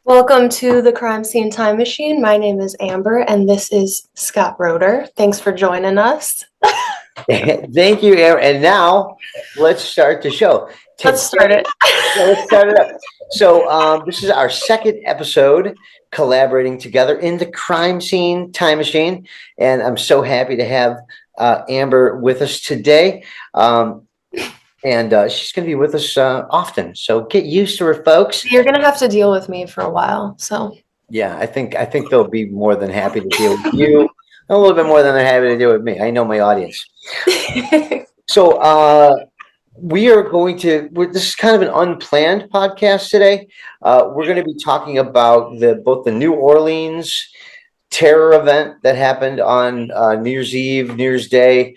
Welcome to the Crime Scene Time Machine. My name is Amber, and this is Scott Roeder. Thanks for joining us. Thank you, Aaron. And now let's start the show. Let's start it. Let's start it up. So this is our second episode collaborating together in the Crime Scene Time Machine. And I'm so happy to have Amber with us today. And she's going to be with us often. So get used to her, folks. You're going to have to deal with me for a while. So Yeah, I think they'll be more than happy to deal with you. A little bit more than they're happy to deal with me. I know my audience. So we are going to. This is kind of an unplanned podcast today. We're going to be talking about both the New Orleans terror event that happened on New Year's Eve, New Year's Day,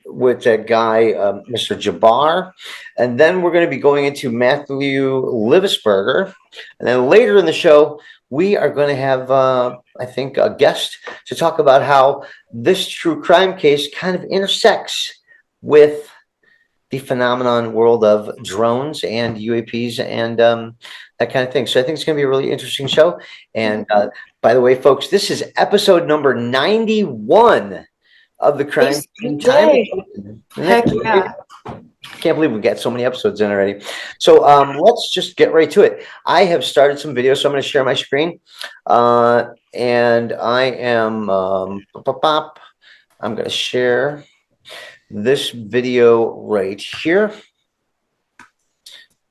with that guy, Mr. Jabbar, and then we're going to be going into Matthew Livelsberger, and then later in the show we are going to have, I think, a guest to talk about how this true crime case kind of intersects with the phenomenon world of drones and UAPs and that kind of thing. So I think it's going to be a really interesting show. And by the way, folks, this is episode number 91 of the Crime Scene Time. Heck yeah. Can't believe we've got so many episodes in already. So let's just get right to it. I have started some videos, so I'm going to share my screen. And I am, I'm going to share this video right here.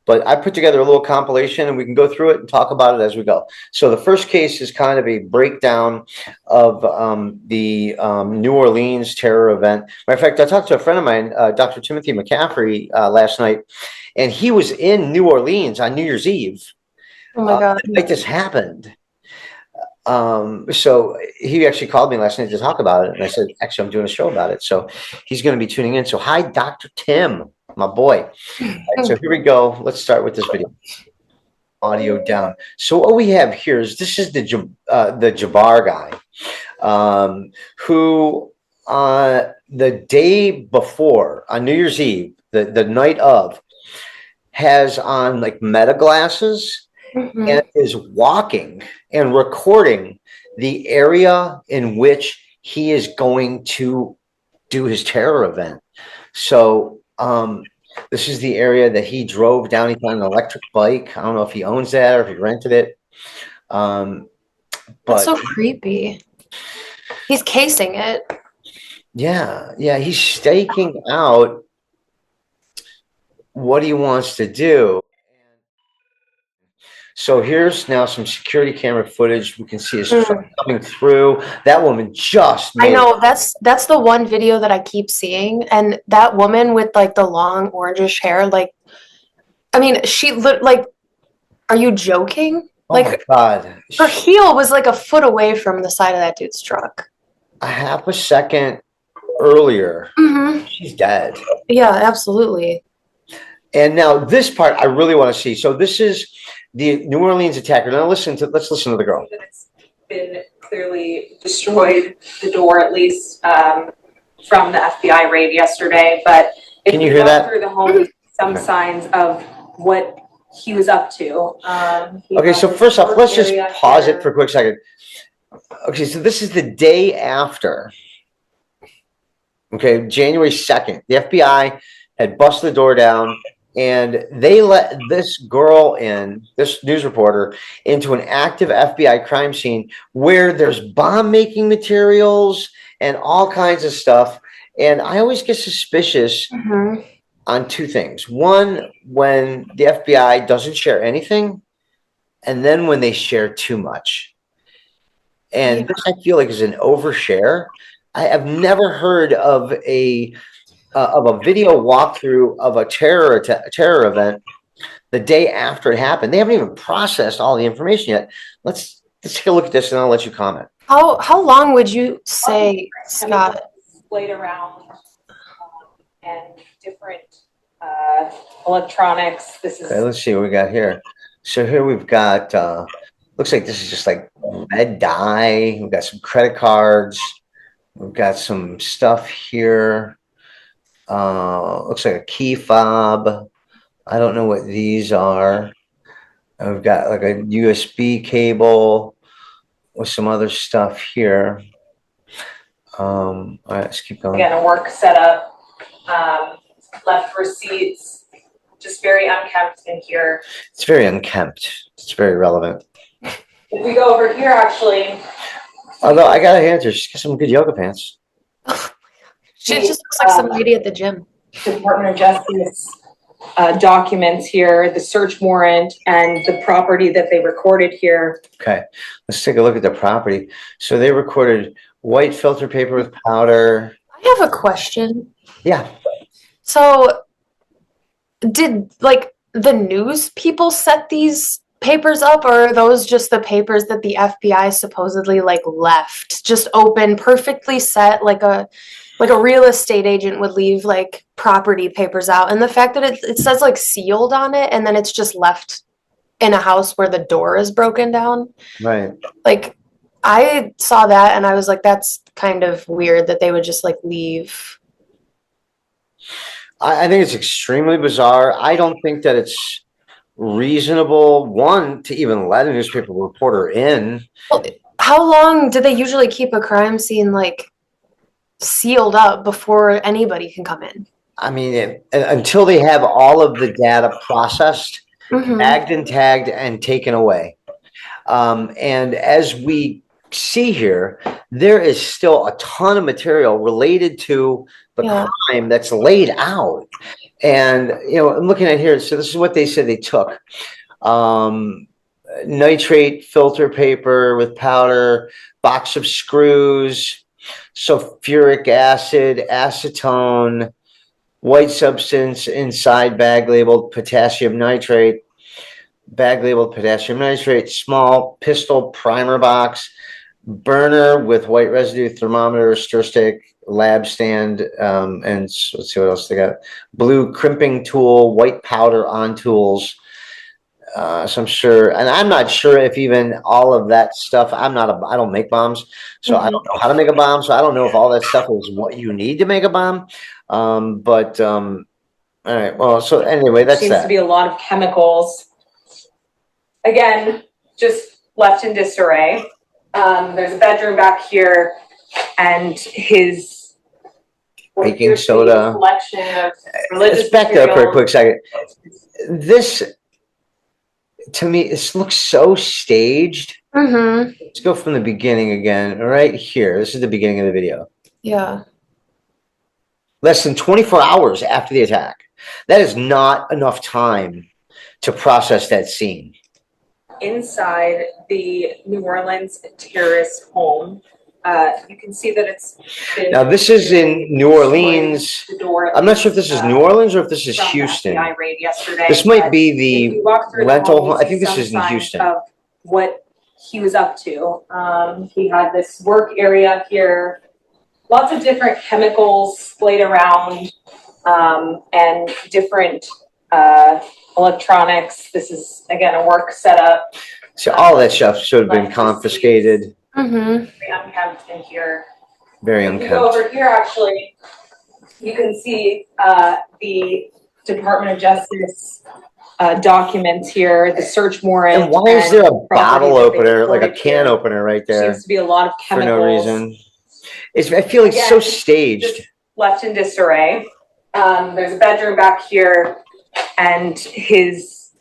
But I put together a little compilation and we can go through it and talk about it as we go. So the first case is kind of a breakdown of the New Orleans terror event. Matter of fact, I talked to a friend of mine, Dr. Timothy McCaffrey, last night, and he was in New Orleans on New Year's Eve. Oh my God. Like this happened. So he actually called me last night to talk about it. And I said, actually, I'm doing a show about it. So he's going to be tuning in. So hi, Dr. Tim. My boy. Right, so here we go. Let's start with this video. Audio down. So what we have here is this is the Jabbar guy, who the day before on New Year's Eve, the night of, has on like meta glasses and is walking and recording the area in which he is going to do his terror event. So this is the area that he drove down. He found an electric bike. I don't know if he owns that or if he rented it. But that's so creepy. He's casing it. Yeah, he's staking out what he wants to do. So here's now some security camera footage. We can see his truck coming through. That woman just I know that's the one video that I keep seeing, and that woman with like the long orangish hair, like, I mean, she looked like, are you joking? Oh like, my God. Her heel was like a foot away from the side of that dude's truck. A half a second earlier, she's dead. Yeah, absolutely. And now this part I really want to see. So this is the New Orleans attacker. Now let's listen to the girl. It's been clearly destroyed, the door at least, from the FBI raid yesterday. But if can you hear that? Through the home, some signs of what he was up to. Okay, so first off, let's just pause it for a quick second. Okay, so this is the day after. Okay, January 2nd. The FBI had busted the door down. And they let this girl in, this news reporter, into an active FBI crime scene where there's bomb-making materials and all kinds of stuff. And I always get suspicious on two things. One, when the FBI doesn't share anything, and then when they share too much. And this, I feel like, is an overshare. I have never heard of a video walkthrough of a terror event the day after it happened. They haven't even processed all the information yet. Let's take a look at this, and I'll let you comment. How long would you say, Scott? Displayed around and different electronics. This is. Okay, let's see what we got here. So here we've got. Looks like this is just like red dye. We've got some credit cards. We've got some stuff here. Looks like a key fob. I don't know what these are. We've got like a USB cable with some other stuff here. All right, let's keep going. Again, a work setup, left receipts, just very unkempt in here. It's very unkempt. It's very relevant. If we go over here, actually. Although I gotta hand her, she's got some good yoga pants. She just looks like some lady at the gym. Department of Justice documents here, the search warrant and the property that they recorded here. Okay, let's take a look at the property. So they recorded white filter paper with powder. I have a question. Yeah. So, did like the news people set these papers up, or are those just the papers that the FBI supposedly like left just open, perfectly set, like a real estate agent would leave like property papers out? And the fact that it says like sealed on it, and then it's just left in a house where the door is broken down. Right. Like, I saw that and I was like, that's kind of weird that they would just like leave. I think it's extremely bizarre. I don't think that it's reasonable, one, to even let a newspaper reporter in. Well, how long do they usually keep a crime scene like sealed up before anybody can come in? I mean, until they have all of the data processed, bagged and tagged and taken away. And as we see here, there is still a ton of material related to the crime that's laid out. And, I'm looking at here. So this is what they said they took. Nitrate filter paper with powder, box of screws, sulfuric acid, acetone, white substance inside bag labeled potassium nitrate, small pistol primer box, burner with white residue, thermometer, stir stick, lab stand, and let's see what else they got. Blue crimping tool, white powder on tools. So I'm sure, and I'm not sure if even all of that stuff, I don't make bombs, so I don't know how to make a bomb. So I don't know if all that stuff is what you need to make a bomb. All right. Well, so anyway, that's Seems to be a lot of chemicals. Again, just left in disarray. There's a bedroom back here, and his baking soda collection of religious. Let's back up for a quick second. This, to me, this looks so staged. Let's go from the beginning again. Right here. This is the beginning of the video. Yeah. Less than 24 hours after the attack. That is not enough time to process that scene. Inside the New Orleans terrorist home, you can see that it's been. Now, this is in New Orleans. I'm not sure if this is New Orleans or if this is Houston. This might be the rental. I think this is in Houston. Of what he was up to. He had this work area here, lots of different chemicals splayed around, and different electronics. This is, again, a work setup. So all that stuff should have been confiscated. Very unkempt in here. Very If unkempt. you go over here, actually, you can see the Department of Justice documents here, the search warrant. And why is there a bottle opener, like a can opener right there? Seems to be a lot of chemicals. For no reason. I feel like it's so staged. Left in disarray. There's a bedroom back here, and his,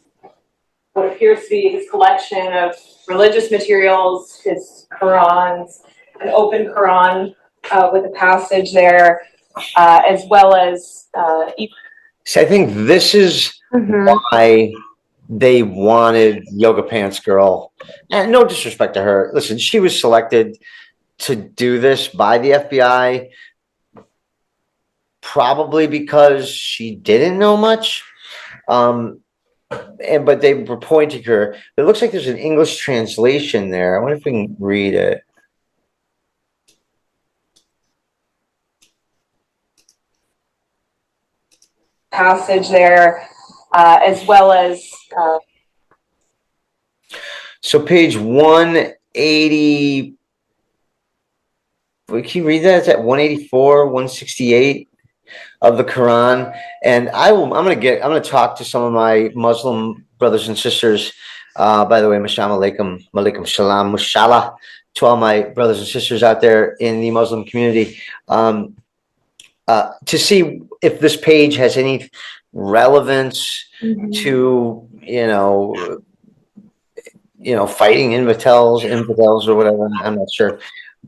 what appears to be his collection of religious materials, his Qurans, an open Quran with a passage there, as well as. So I think this is why they wanted Yoga Pants Girl. And no disrespect to her. Listen, she was selected to do this by the FBI, probably because she didn't know much. But they were pointing her. It looks like there's an English translation there. I wonder if we can read it. Passage there, as well as. So page 180. Can you read that? It's at 184, 168 of the Quran. And I'm going to talk to some of my Muslim brothers and sisters By the way, Malaikum Shalom, Mushallah to all my brothers and sisters out there in the Muslim community. To see if this page has any relevance to, fighting infidels or whatever. I'm not sure.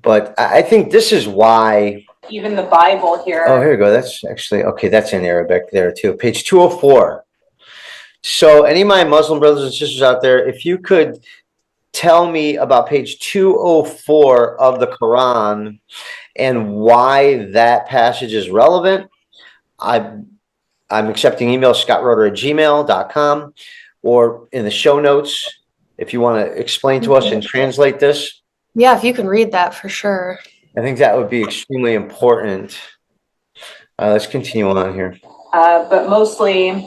But I think this is why. Even the Bible here. Oh, here we go. That's actually, okay, that's in Arabic there too. Page 204. So any of my Muslim brothers and sisters out there, if you could tell me about page 204 of the Quran and why that passage is relevant, I'm accepting email, scottroder@gmail.com, or in the show notes, if you want to explain to us and translate this. Yeah, if you can read that for sure. I think that would be extremely important. Let's continue on here. But mostly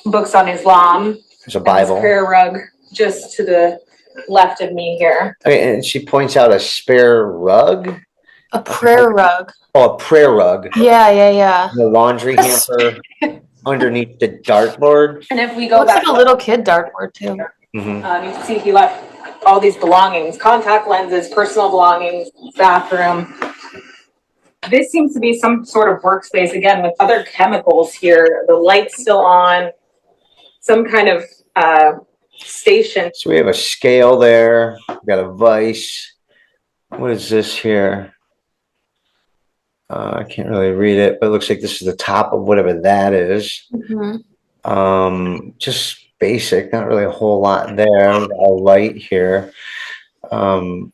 books on Islam. There's a Bible. Prayer rug just to the left of me here. Okay, and she points out a spare rug. A prayer rug. Oh, a prayer rug. Yeah. The laundry hamper underneath the dartboard. And if we go Looks back, like a little kid dartboard too. you can see he left all these belongings, contact lenses, personal belongings, bathroom. This seems to be some sort of workspace, again, with other chemicals here. The light's still on, some kind of station. So we have a scale there. We've got a vise. What is this here? I can't really read it, but it looks like this is the top of whatever that is. Just basic, not really a whole lot there. A light here. Some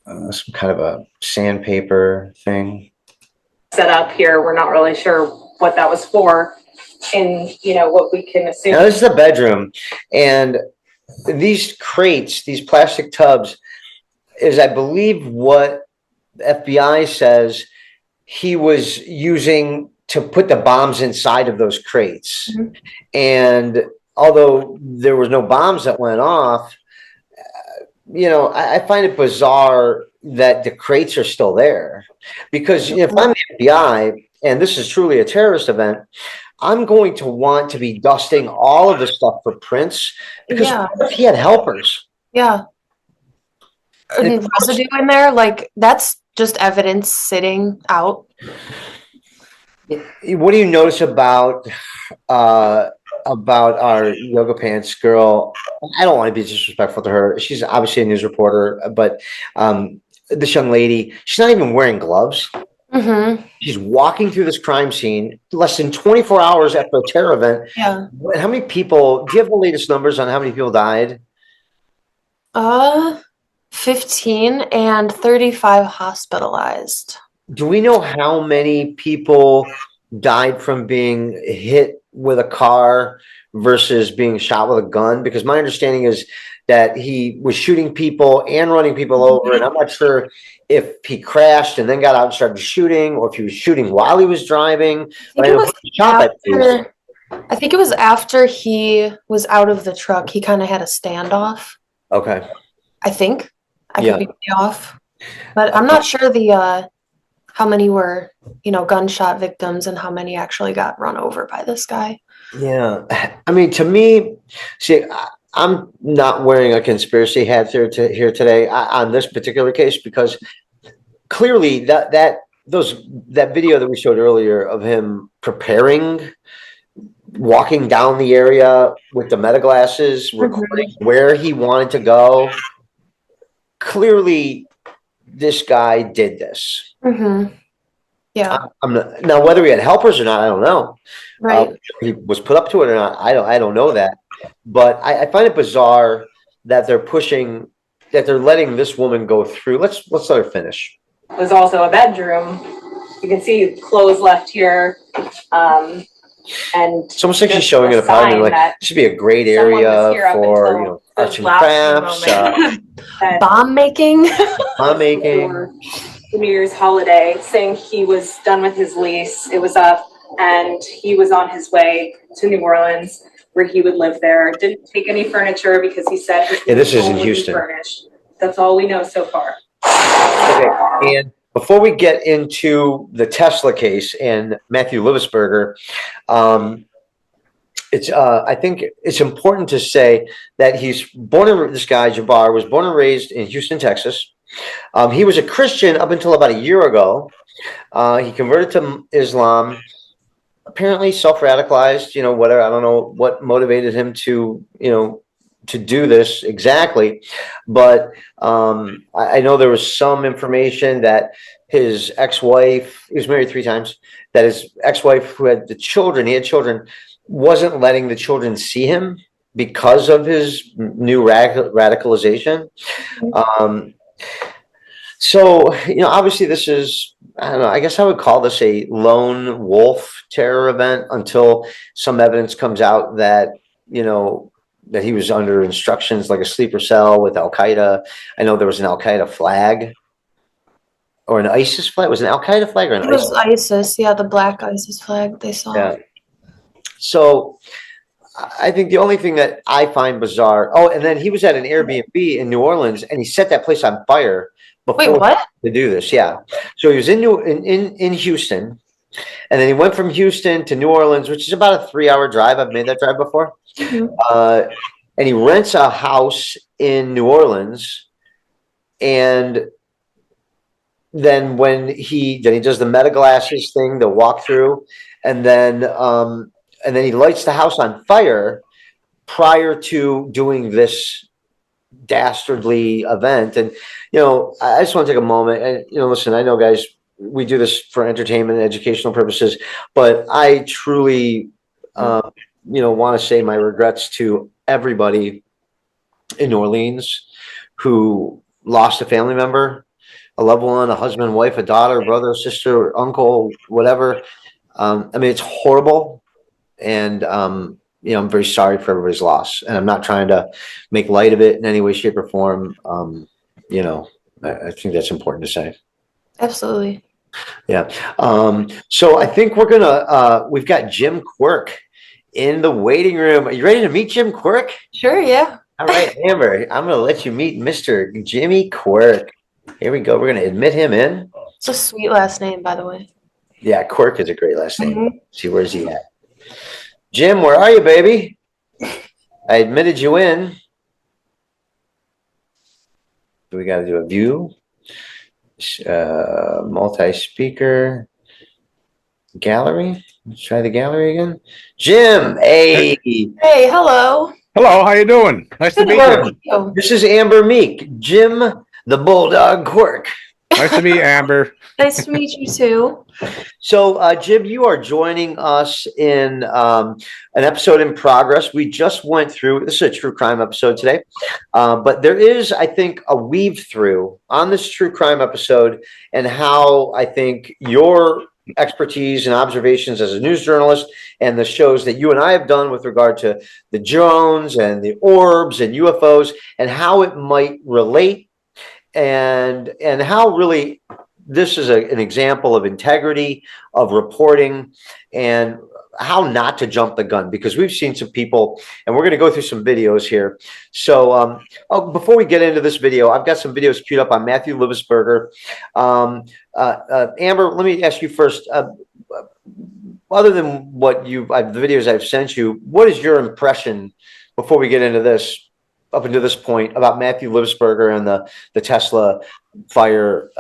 kind of a sandpaper thing. Set up here. We're not really sure what that was for. And, what we can assume. Now, this is the bedroom. And these crates, these plastic tubs, is, I believe, what the FBI says he was using to put the bombs inside of those crates. And although there was no bombs that went off, I find it bizarre that the crates are still there. Because if I'm the FBI and this is truly a terrorist event, I'm going to want to be dusting all of the stuff for prints, because what if he had helpers? Yeah. And residue in there, like that's just evidence sitting out. What do you notice about our yoga pants girl? I don't want to be disrespectful to her. She's obviously a news reporter, but this young lady, she's not even wearing gloves. She's walking through this crime scene less than 24 hours after a terror event. Yeah. How many people, do you have the latest numbers on how many people died? 15 and 35 hospitalized. Do we know how many people died from being hit with a car versus being shot with a gun? Because my understanding is that he was shooting people and running people over, and I'm not sure if he crashed and then got out and started shooting, or if he was shooting while he was driving. I think it was after he was out of the truck. He kind of had a standoff. Okay. I think. I could be way off. But I'm not sure how many were, gunshot victims and how many actually got run over by this guy. Yeah. I mean, to me, see, I'm not wearing a conspiracy hat here today on this particular case, because clearly that video that we showed earlier of him preparing, walking down the area with the meta glasses, recording where he wanted to go. Clearly, this guy did this. Yeah. Now, whether he had helpers or not, I don't know. Right. He was put up to it or not, I don't know that. But I find it bizarre that they're letting this woman go through. Let's let her finish. There's also a bedroom. You can see clothes left here. And it's almost like she's showing an apartment. Like, this should be a great area for arts and crafts, bomb making. The New Year's holiday, saying he was done with his lease. It was up, and he was on his way to New Orleans, where he would live there. Didn't take any furniture because he said this is in Houston. Furnished. That's all we know so far. Okay, and before we get into the Tesla case and Matthew Livelsberger, I think it's important to say that this guy, Jabbar, was born and raised in Houston, Texas. He was a Christian up until about a year ago. He converted to Islam, apparently self-radicalized, whatever. I don't know what motivated him to, to do this exactly. But I know there was some information that his ex-wife, he was married 3 times, that his ex-wife who had he had children, wasn't letting the children see him because of his new radicalization. So, obviously this is, I don't know, I guess I would call this a lone wolf terror event until some evidence comes out that, that he was under instructions like a sleeper cell with Al Qaeda. I know there was an Al Qaeda flag or an ISIS flag. Was it an Al Qaeda flag or an It was ISIS? ISIS, yeah, the black ISIS flag they saw. Yeah. So I think the only thing that I find bizarre, and then he was at an Airbnb in New Orleans and he set that place on fire before Wait, what? to do this. Yeah. So he was in Houston, and then he went from Houston to New Orleans, which is about a 3-hour drive. I've made that drive before. Mhm. And he rents a house in New Orleans, and then he does the meta glasses thing, the walkthrough, and then he lights the house on fire prior to doing this dastardly event. And I just want to take a moment and listen, I know, guys, we do this for entertainment and educational purposes, but I truly want to say my regrets to everybody in New Orleans who lost a family member, a loved one, a husband, wife, a daughter, brother, sister, uncle, whatever. I mean, it's horrible, and I'm very sorry for everybody's loss, and I'm not trying to make light of it in any way, shape, or form. I think that's important to say. Absolutely. Yeah. So I think we've got Jim Quirk in the waiting room. Are you ready to meet Jim Quirk? Sure, yeah. All right, Amber, I'm going to let you meet Mr. Jimmy Quirk. Here we go. We're going to admit him in. It's a sweet last name, by the way. Yeah, Quirk is a great last name. Mhm. See, where's he at? Jim, where are you, baby? I admitted you in. We got to do a view, multi-speaker, gallery. Let's try the gallery again. Jim, hey. Hey, hello. Hello, how you doing? Nice to Good meet work. you. This is Amber Meek. Jim, the Bulldog Quirk. Nice to meet you, Amber. Nice to meet you too. So, Jim, you are joining us in an episode in progress. We just went through, this is a true crime episode today, but there is, I think, a weave through on this true crime episode and how I think your expertise and observations as a news journalist and the shows that you and I have done with regard to the drones and the orbs and UFOs and how it might relate and how really this is an example of integrity, of reporting, and how not to jump the gun, because we've seen some people, and we're going to go through some videos here. So before we get into this video, I've got some videos queued up on Matthew Livelsberger. Amber, let me ask you first, other than what the videos I've sent you, what is your impression before we get into this, up until this point, about Matthew Livelsberger and the Tesla fire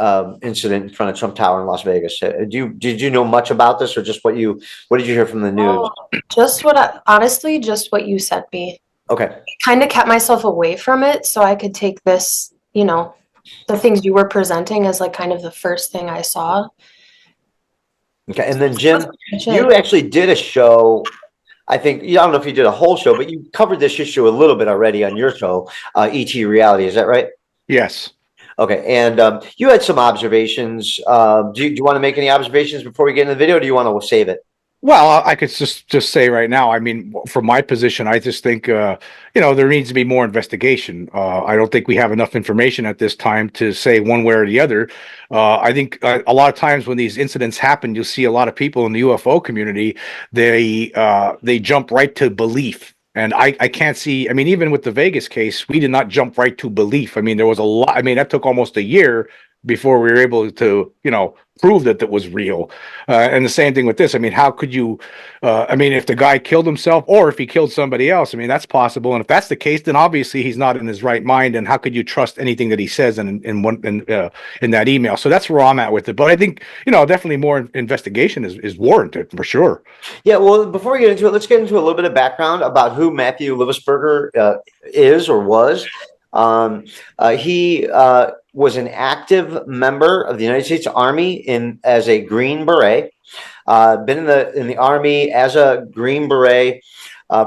incident in front of Trump Tower in Las Vegas? Did you know much about this, or just what did you hear from the news? Just honestly, just what you sent me. Okay. I kind of kept myself away from it so I could take this, the things you were presenting as like kind of the first thing I saw. Okay. And then Jim, you actually did a show. I think, I don't know if you did a whole show, but you covered this issue a little bit already on your show, ET Reality. Is that right? Yes. Okay. And you had some observations. Do you want to make any observations before we get into the video, or do you want to save it? Well, I could just say right now, I mean, from my position, I just think, there needs to be more investigation. I don't think we have enough information at this time to say one way or the other. I think a lot of times when these incidents happen, you'll see a lot of people in the UFO community, they jump right to belief. And I can't see, I mean, even with the Vegas case, we did not jump right to belief. I mean, there was a lot, I mean, that took almost a year before we were able to, prove that that was real. And the same thing with this. I mean, how could you, if the guy killed himself or if he killed somebody else, I mean, that's possible. And if that's the case, then obviously he's not in his right mind. And how could you trust anything that he says in that email? So that's where I'm at with it. But I think, definitely more investigation is warranted for sure. Yeah, well, before we get into it, let's get into a little bit of background about who Matthew Livelsberger is or was. He was an active member of the United States Army as a Green Beret. Been in the Army as a Green Beret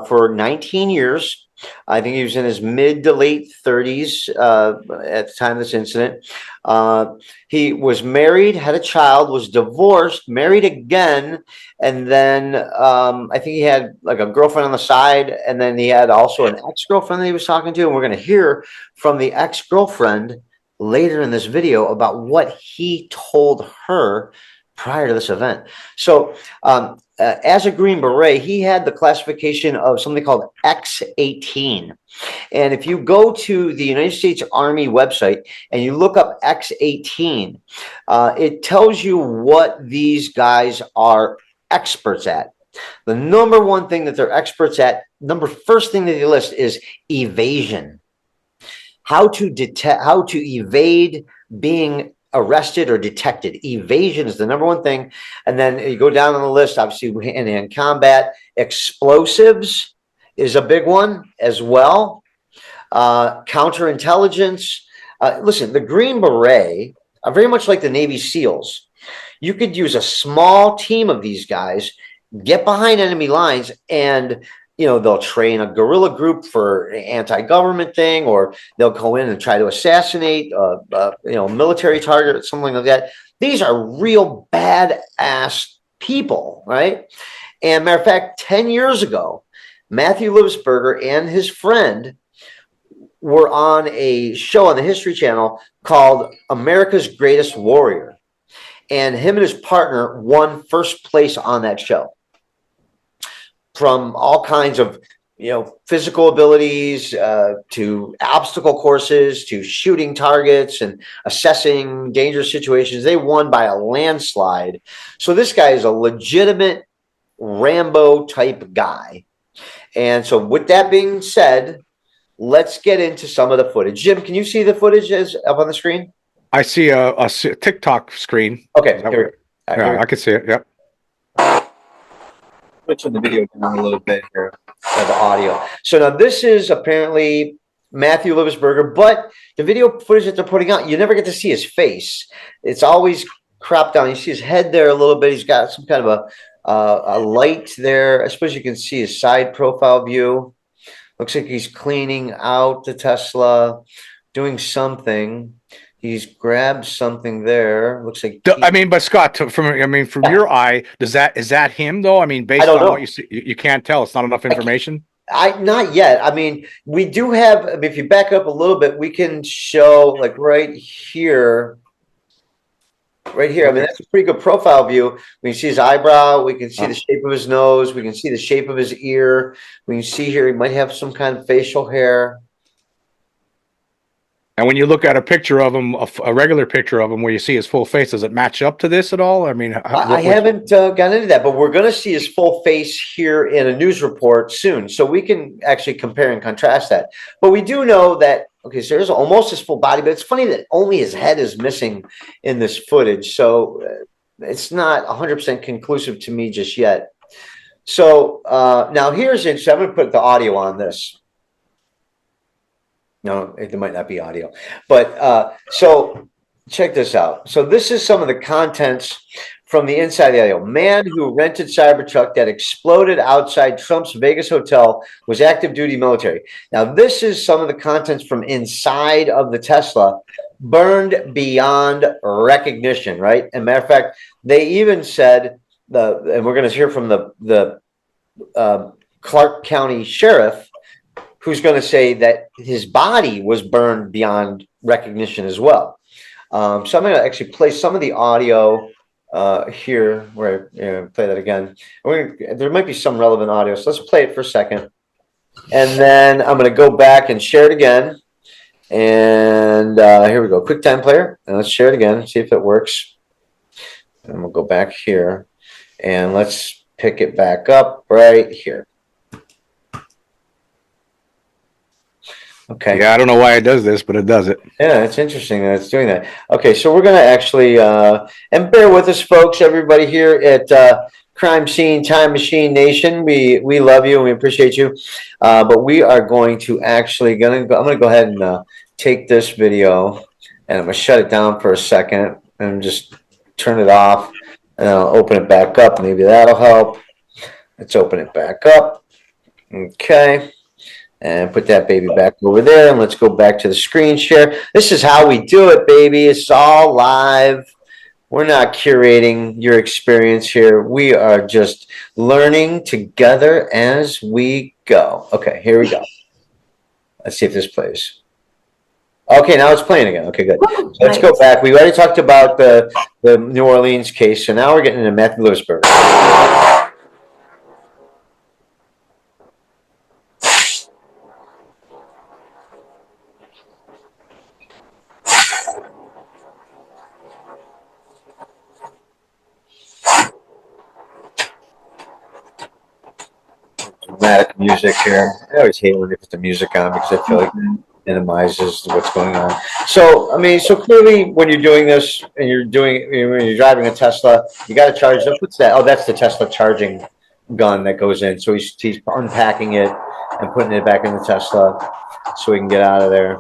for 19 years. I think he was in his mid to late 30s at the time of this incident. He was married, had a child, was divorced, married again, and then I think he had like a girlfriend on the side, and then he had also an ex-girlfriend that he was talking to, and we're going to hear from the ex-girlfriend later in this video about what he told her prior to this event. So as a Green Beret, he had the classification of something called X-18. And if you go to the United States Army website and you look up X-18, it tells you what these guys are experts at. The number one thing that they're experts at, first thing that they list is evasion. How to evade being arrested or detected. Evasion is the number one thing. And then you go down on the list, obviously hand-to-hand combat. Explosives is a big one as well. Counterintelligence. Listen, the Green Beret are very much like the Navy SEALs. You could use a small team of these guys, get behind enemy lines, and they'll train a guerrilla group for anti-government thing, or they'll go in and try to assassinate a military target, something like that. These are real badass people, right? And matter of fact, 10 years ago, Matthew Livelsberger and his friend were on a show on the History Channel called America's Greatest Warrior. And him and his partner won first place on that show. From all kinds of, physical abilities to obstacle courses to shooting targets and assessing dangerous situations. They won by a landslide. So this guy is a legitimate Rambo type guy. And so with that being said, let's get into some of the footage. Jim, can you see the footage up on the screen? I see a TikTok screen. Okay. Here I can see it. Yep. Switching the video down a little bit here of the audio. So now this is apparently Matthew Livelsberger, but the video footage that they're putting out, you never get to see his face. It's always cropped down. You see his head there a little bit. He's got some kind of a light there. I suppose you can see his side profile view. Looks like he's cleaning out the Tesla, doing something. He's grabbed something there. Looks like. But Scott, from your eye, is that him though? I mean, based on what you see, you can't tell. It's not enough information. Not yet. I mean, we do have. If you back up a little bit, we can show like right here. Right here. I mean, that's a pretty good profile view. We can see his eyebrow. We can see the shape of his nose. We can see the shape of his ear. We can see here he might have some kind of facial hair. And when you look at a picture of him, a regular picture of him, where you see his full face, does it match up to this at all? I mean, I haven't gotten into that, but we're going to see his full face here in a news report soon, so we can actually compare and contrast that. But we do know that, okay, so there's almost his full body, but it's funny that only his head is missing in this footage, so it's not 100% conclusive to me just yet. So now here's interesting. I'm going to put the audio on this. No, there might not be audio, but so check this out. So this is some of the contents from the inside of the audio. Man who rented Cybertruck that exploded outside Trump's Vegas hotel was active duty military. Now this is some of the contents from inside of the Tesla, burned beyond recognition, right? And matter of fact, they even said and we're going to hear from the Clark County sheriff, who's going to say that his body was burned beyond recognition as well. So I'm going to actually play some of the audio here, where I play that again. There might be some relevant audio, so let's play it for a second. And then I'm going to go back and share it again. And here we go. QuickTime Player. And let's share it again. See if it works. And we'll go back here. And let's pick it back up right here. Okay. Yeah, I don't know why it does this, but it does it. Yeah, it's interesting that it's doing that. Okay, so we're going to actually, and bear with us, folks, everybody here at Crime Scene Time Machine Nation. We love you and we appreciate you. But we are going to actually, I'm going to go ahead and take this video and I'm going to shut it down for a second and just turn it off. And I'll open it back up. Maybe that'll help. Let's open it back up. Okay. And put that baby back over there. And let's go back to the screen share. This is how we do it, baby. It's all live. We're not curating your experience here. We are just learning together as we go. Okay, here we go. Let's see if this plays. Okay, now it's playing again. Okay, good. So let's go back. We already talked about the New Orleans case. So now we're getting into Matt Livelsberger. Dramatic music here. I always hate when they put the music on because I feel like it minimizes what's going on. So, I mean, so clearly when you're doing this and when you're driving a Tesla, you got to charge up. What's that? Oh, that's the Tesla charging gun that goes in. So he's unpacking it and putting it back in the Tesla so we can get out of there.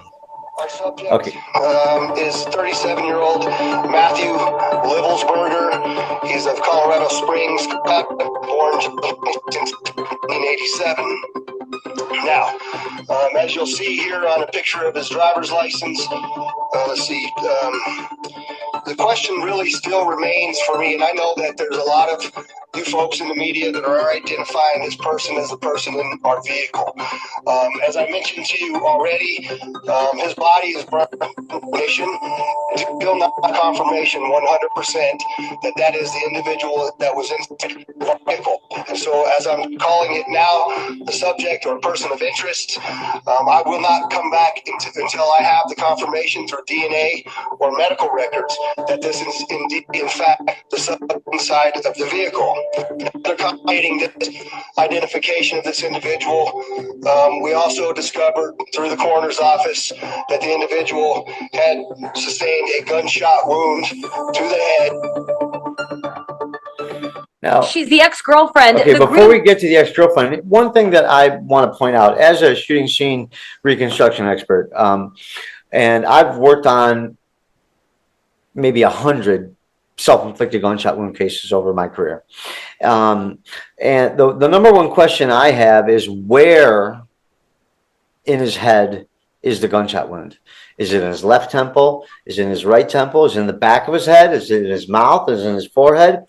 Our subject Okay. is 37-year-old Matthew Livelsberger. He's of Colorado Springs, born since 1987. Now, as you'll see here on a picture of his driver's license, let's see, the question really still remains for me, and I know that there's a lot of you folks in the media that are identifying this person as the person in our vehicle. As I mentioned to you already, his body is burned. Still not confirmation 100% that is the individual that was in the vehicle. And so as I'm calling it now, the subject or person of interest, I will not come back until I have the confirmation through DNA or medical records that this is indeed, in fact, the subject inside of the vehicle. After completing this identification of this individual, we also discovered through the coroner's office that the individual had sustained a gunshot wound to the head. Now, she's the ex-girlfriend. okay, before we get to the ex-girlfriend, one thing that I want to point out as a shooting scene reconstruction expert, and I've worked on maybe 100 self-inflicted gunshot wound cases over my career. And the number one question I have is where in his head is the gunshot wound? Is it in his left temple? Is it in his right temple? Is it in the back of his head? Is it in his mouth? Is it in his forehead?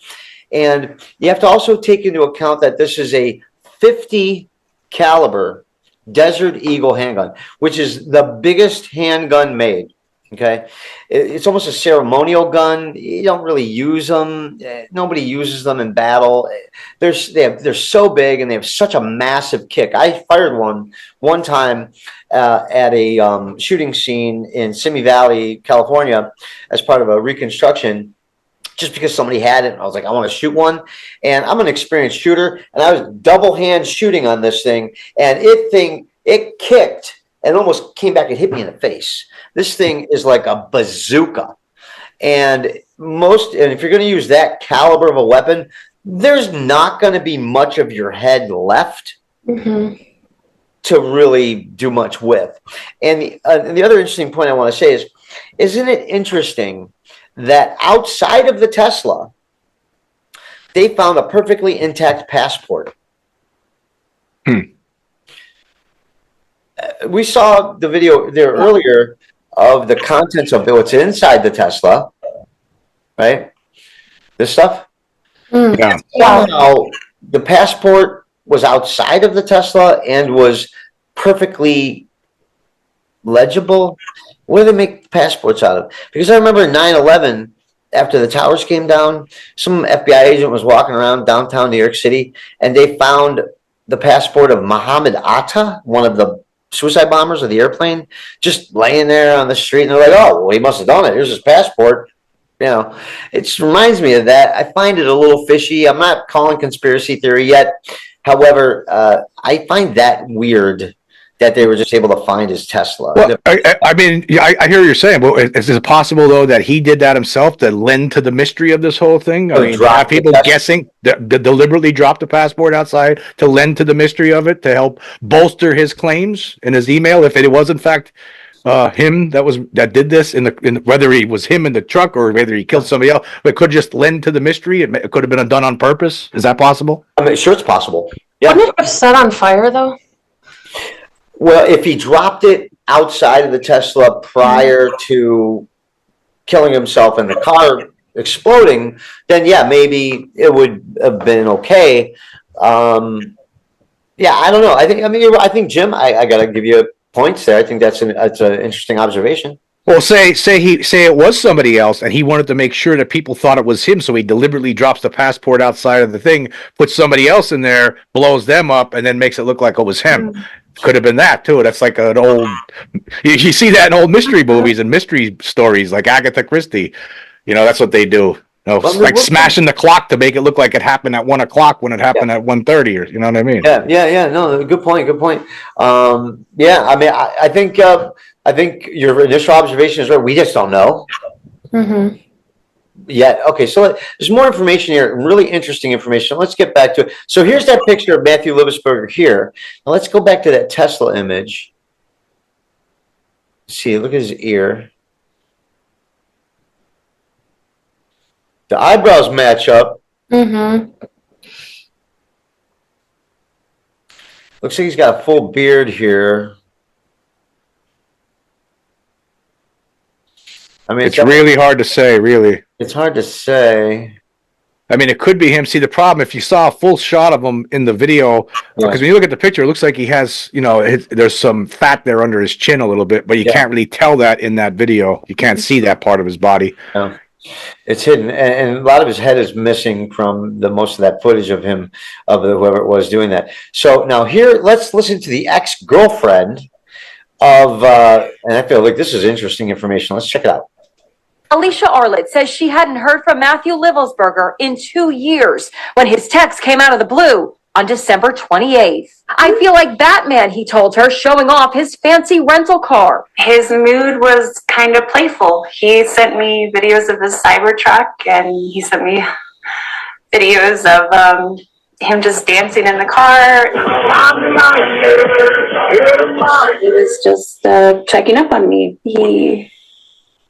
And you have to also take into account that this is a 50 caliber Desert Eagle handgun, which is the biggest handgun made. Okay, it's almost a ceremonial gun. You don't really use them. Nobody uses them in battle. They're so big and they have such a massive kick. I fired one time at a shooting scene in Simi Valley, California, as part of a reconstruction. Just because somebody had it, and I was like, I want to shoot one. And I'm an experienced shooter, and I was double hand shooting on this thing, and it kicked and almost came back and hit me in the face. This thing is like a bazooka. And if you're going to use that caliber of a weapon, there's not going to be much of your head left to really do much with. And the other interesting point I want to say is, isn't it interesting that outside of the Tesla, they found a perfectly intact passport? We saw the video there earlier of the contents of what's inside the Tesla, right? This stuff. Yeah. Somehow the passport was outside of the Tesla and was perfectly legible. What do they make passports out of? Because I remember 9/11, after the towers came down, some FBI agent was walking around downtown New York City, and they found the passport of Muhammad Atta, one of the suicide bombers of the airplane, just laying there on the street, and they're like, "Oh, well, he must have done it. Here's his passport." You know, it just reminds me of that. I find it a little fishy. I'm not calling conspiracy theory yet. However, I find that weird that they were just able to find his Tesla. Well, I mean, yeah, I hear what you're saying, but is it possible though that he did that himself to lend to the mystery of this whole thing? I mean, have people guessing, deliberately dropped the passport outside to lend to the mystery of it to help bolster his claims in his email? If it was in fact him that did this in whether he was him in the truck or whether he killed somebody else, but could just lend to the mystery. It could have been done on purpose. Is that possible? I mean, sure, it's possible. Yeah. Wouldn't it have set on fire though? Well, if he dropped it outside of the Tesla prior to killing himself and the car exploding, then yeah, maybe it would have been okay. Yeah, I don't know. I think Jim, I gotta give you points there. I think that's an interesting observation. Well, say it was somebody else, and he wanted to make sure that people thought it was him, so he deliberately drops the passport outside of the thing, puts somebody else in there, blows them up, and then makes it look like it was him. Could have been that too. That's like an old. You see that in old mystery movies and mystery stories, like Agatha Christie. You know, that's what they do. You know, like smashing the clock to make it look like it happened at 1 o'clock when it happened at 1:30, or you know what I mean? Yeah. No, good point. Yeah, I mean, I think your initial observation is right. We just don't know. Mm-hmm. Yeah. Okay. So there's more information here. Really interesting information. Let's get back to it. So here's that picture of Matthew Livelsberger here. Now let's go back to that Tesla image. See, look at his ear. The eyebrows match up. Mm-hmm. Looks like he's got a full beard here. I mean, it's really hard to say, really. It's hard to say. I mean, it could be him. See, the problem, if you saw a full shot of him in the video, because when you look at the picture, it looks like he has, you know, there's some fat there under his chin a little bit, but you can't really tell that in that video. You can't see that part of his body. No. It's hidden, and a lot of his head is missing from most of that footage of him, whoever it was doing that. So now here, let's listen to the ex-girlfriend of, and I feel like this is interesting information. Let's check it out. Alicia Arlett says she hadn't heard from Matthew Livelsberger in 2 years when his text came out of the blue on December 28th. I feel like Batman, he told her, showing off his fancy rental car. His mood was kind of playful. He sent me videos of his Cybertruck, and he sent me videos of him just dancing in the car. He was just checking up on me.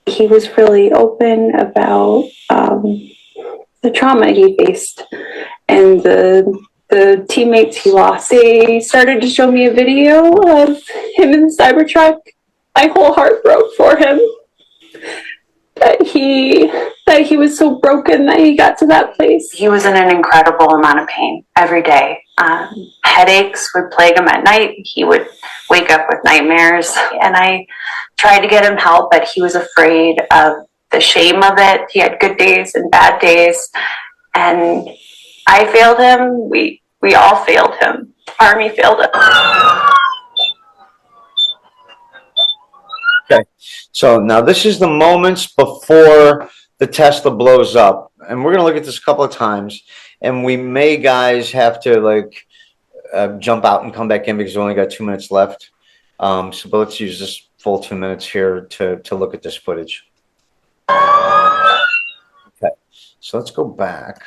He was really open about the trauma he faced and the teammates he lost. He started to show me a video of him in the Cybertruck. My whole heart broke for him. That he was so broken that he got to that place. He was in an incredible amount of pain every day. Headaches would plague him at night. He would wake up with nightmares. And I tried to get him help, but he was afraid of the shame of it. He had good days and bad days. And I failed him. We all failed him. Army failed him. Okay, so now this is the moments before the Tesla blows up, and we're gonna look at this a couple of times, and we may, guys, have to like jump out and come back in because we only got 2 minutes left. But let's use this full 2 minutes here to look at this footage. Okay, so let's go back.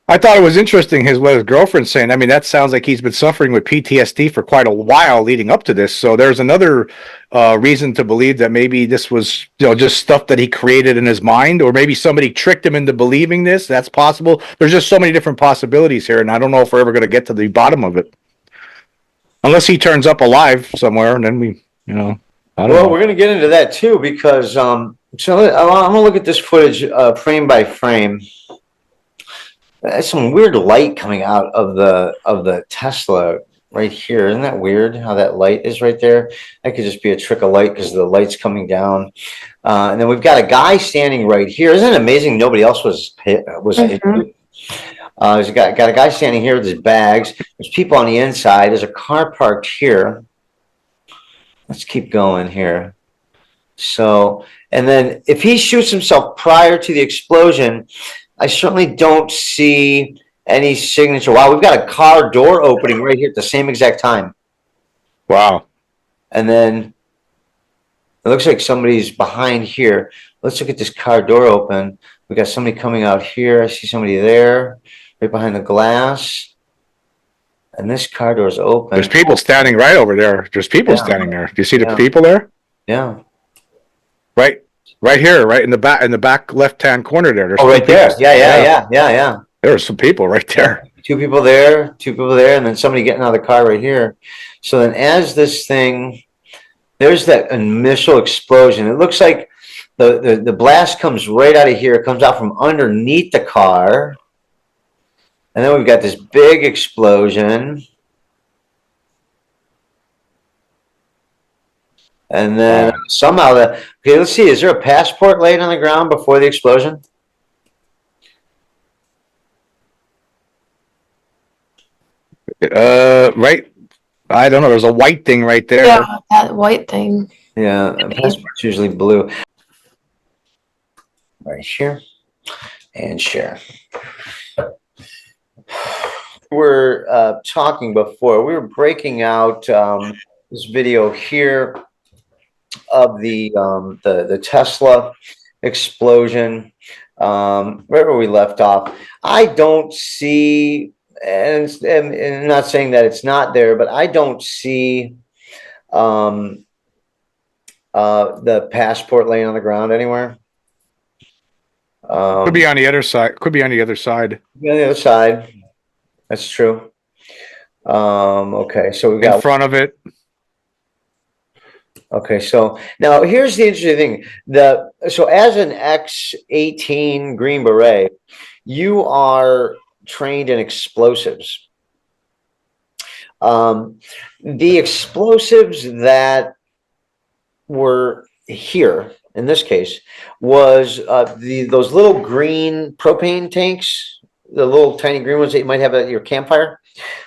I thought it was interesting what his girlfriend's saying. I mean, that sounds like he's been suffering with PTSD for quite a while leading up to this. So there's another reason to believe that maybe this was, you know, just stuff that he created in his mind, or maybe somebody tricked him into believing this. That's possible. There's just so many different possibilities here, and I don't know if we're ever going to get to the bottom of it. Unless he turns up alive somewhere, and then we, you know, I don't know. We're going to get into that too, because so I'm going to look at this footage frame by frame. There's some weird light coming out of the Tesla right here. Isn't that weird how that light is right there? That could just be a trick of light because the light's coming down. And then we've got a guy standing right here. Isn't it amazing nobody else was hit? There's got a guy standing here with his bags. There's people on the inside. There's a car parked here. Let's keep going here. So, and then if he shoots himself prior to the explosion, I certainly don't see any signature. Wow, we've got a car door opening right here at the same exact time. Wow. And then it looks like somebody's behind here. Let's look at this car door open. We got somebody coming out here. I see somebody there, right behind the glass. And this car door's open. There's people standing right over there. There's people standing there. Do you see the people there? Yeah. Right here, right in the back left-hand corner there. There's right there. Yeah. There's some people right there. Two people there, and then somebody getting out of the car right here. So then as this thing, there's that initial explosion. It looks like the blast comes right out of here. It comes out from underneath the car. And then we've got this big explosion. And then somehow okay, let's see. Is there a passport laying on the ground before the explosion? Right. I don't know. There's a white thing right there. Yeah, that white thing. Yeah, a passport's usually blue. Right here and share. We're talking before. We were breaking out this video here of the Tesla explosion. Right where we left off. I don't see, and I'm not saying that it's not there, but I don't see the passport laying on the ground anywhere. Could be on the other side. Could be on the other side. On the other side. That's true. Okay, so we got in front of it. Okay, so now here's the interesting thing. So as an X-18 Green Beret, you are trained in explosives. The explosives that were here in this case was those little green propane tanks, the little tiny green ones that you might have at your campfire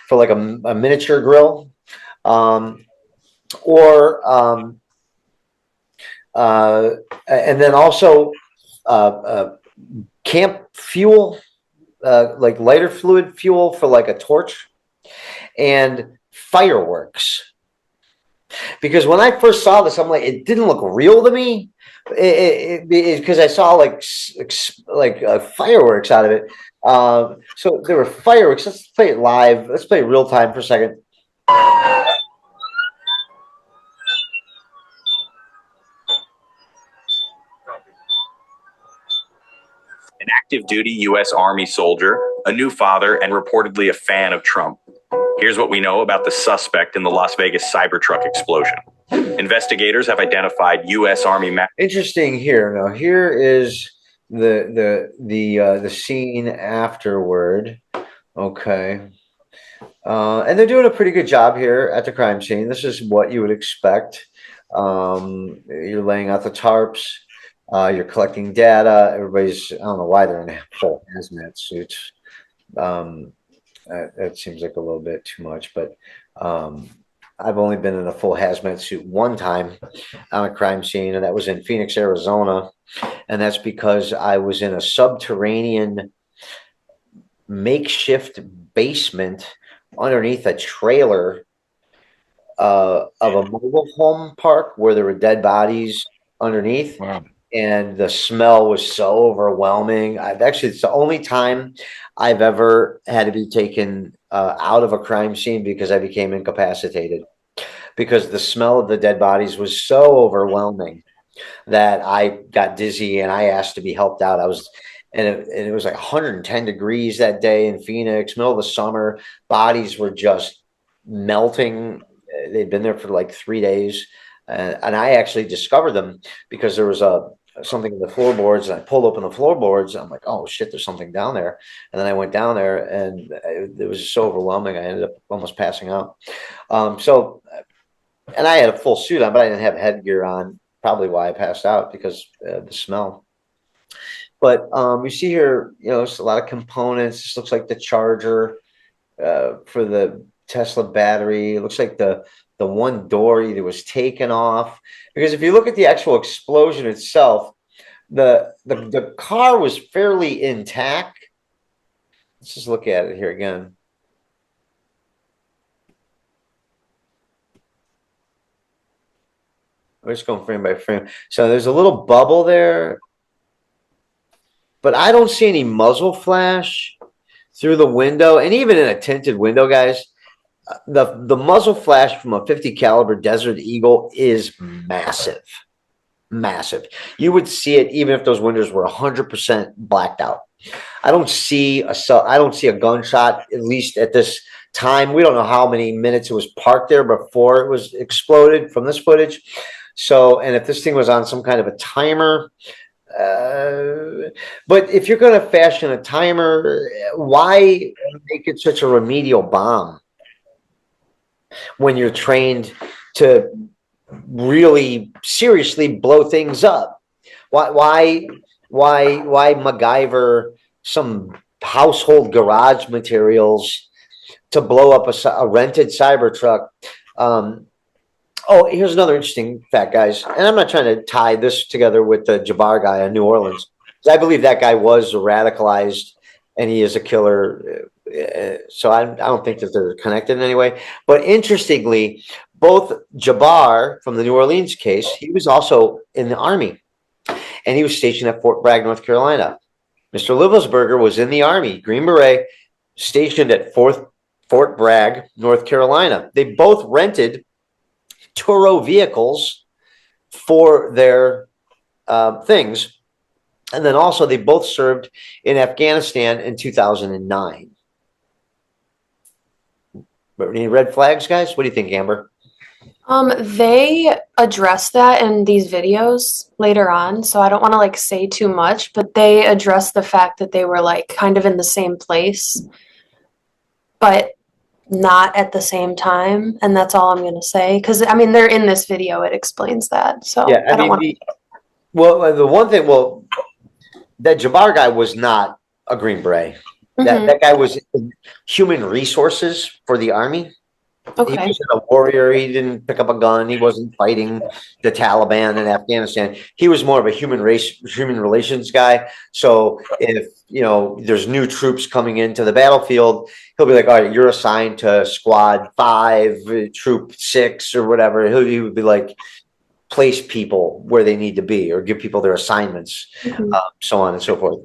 for like a miniature grill, and then also camp fuel, like lighter fluid fuel for like a torch, and fireworks. Because when I first saw this, I'm like, it didn't look real to me. Because I saw like fireworks out of it. So there were fireworks. Let's play it live. Let's play it real time for a second. An active duty U.S. Army soldier, a new father, and reportedly a fan of Trump. Here's what we know about the suspect in the Las Vegas Cybertruck explosion. Investigators have identified U.S. Army. Interesting here. Now here is the scene afterward. Okay, and they're doing a pretty good job here at the crime scene. This is what you would expect. You're laying out the tarps. You're collecting data. Everybody's, I don't know why they're in full hazmat suits. That seems like a little bit too much, but I've only been in a full hazmat suit one time on a crime scene, and that was in Phoenix, Arizona. And that's because I was in a subterranean makeshift basement underneath a trailer of a mobile home park where there were dead bodies underneath. Wow. And the smell was so overwhelming. It's the only time I've ever had to be taken out of a crime scene because I became incapacitated, because the smell of the dead bodies was so overwhelming that I got dizzy and I asked to be helped out. And it was like 110 degrees that day in Phoenix, middle of the summer. Bodies were just melting. They'd been there for like 3 days. And I actually discovered them because there was something in the floorboards, and I pulled open the floorboards. I'm like, oh shit, there's something down there. And then I went down there, and it was just so overwhelming. I ended up almost passing out. And I had a full suit on, but I didn't have headgear on. Probably why I passed out, because the smell. But you see here, it's a lot of components. This looks like the charger for the Tesla battery. It looks like the one door either was taken off, because if you look at the actual explosion itself, the car was fairly intact. Let's just look at it here again. We're just going frame by frame. So there's a little bubble there, but I don't see any muzzle flash through the window. And even in a tinted window, guys, the muzzle flash from a 50 caliber Desert Eagle is massive. Massive. You would see it even if those windows were 100% blacked out. I don't see a gunshot, at least at this time. We don't know how many minutes it was parked there before it was exploded from this footage. So, and if this thing was on some kind of a timer, but if you're going to fashion a timer, why make it such a remedial bomb when you're trained to really seriously blow things up? Why MacGyver some household garage materials to blow up a rented Cybertruck? Oh, here's another interesting fact, guys. And I'm not trying to tie this together with the Jabbar guy in New Orleans, because I believe that guy was radicalized and he is a killer. So I don't think that they're connected in any way. But interestingly, both Jabbar from the New Orleans case, he was also in the Army, and he was stationed at Fort Bragg, North Carolina. Mr. Livelsberger was in the Army, Green Beret, stationed at Fort Bragg, North Carolina. They both rented Turo vehicles for their things. And then also they both served in Afghanistan in 2009. But any red flags, guys? What do you think, Amber? They address that in these videos later on, so I don't want to like say too much, but they address the fact that they were like kind of in the same place, but not at the same time, and that's all I'm gonna say. Because I mean, they're in this video; it explains that. So Yeah, I don't want. the one thing, that Jabbar guy was not a Green Beret. That guy was in human resources for the Army. He Okay. wasn't a warrior. He didn't pick up a gun. He wasn't fighting the Taliban in Afghanistan. He was more of a human relations guy. So if there's new troops coming into the battlefield, he'll be like, all right, you're assigned to squad 5, troop 6, or whatever. He would be like, place people where they need to be, or give people their assignments, so on and so forth.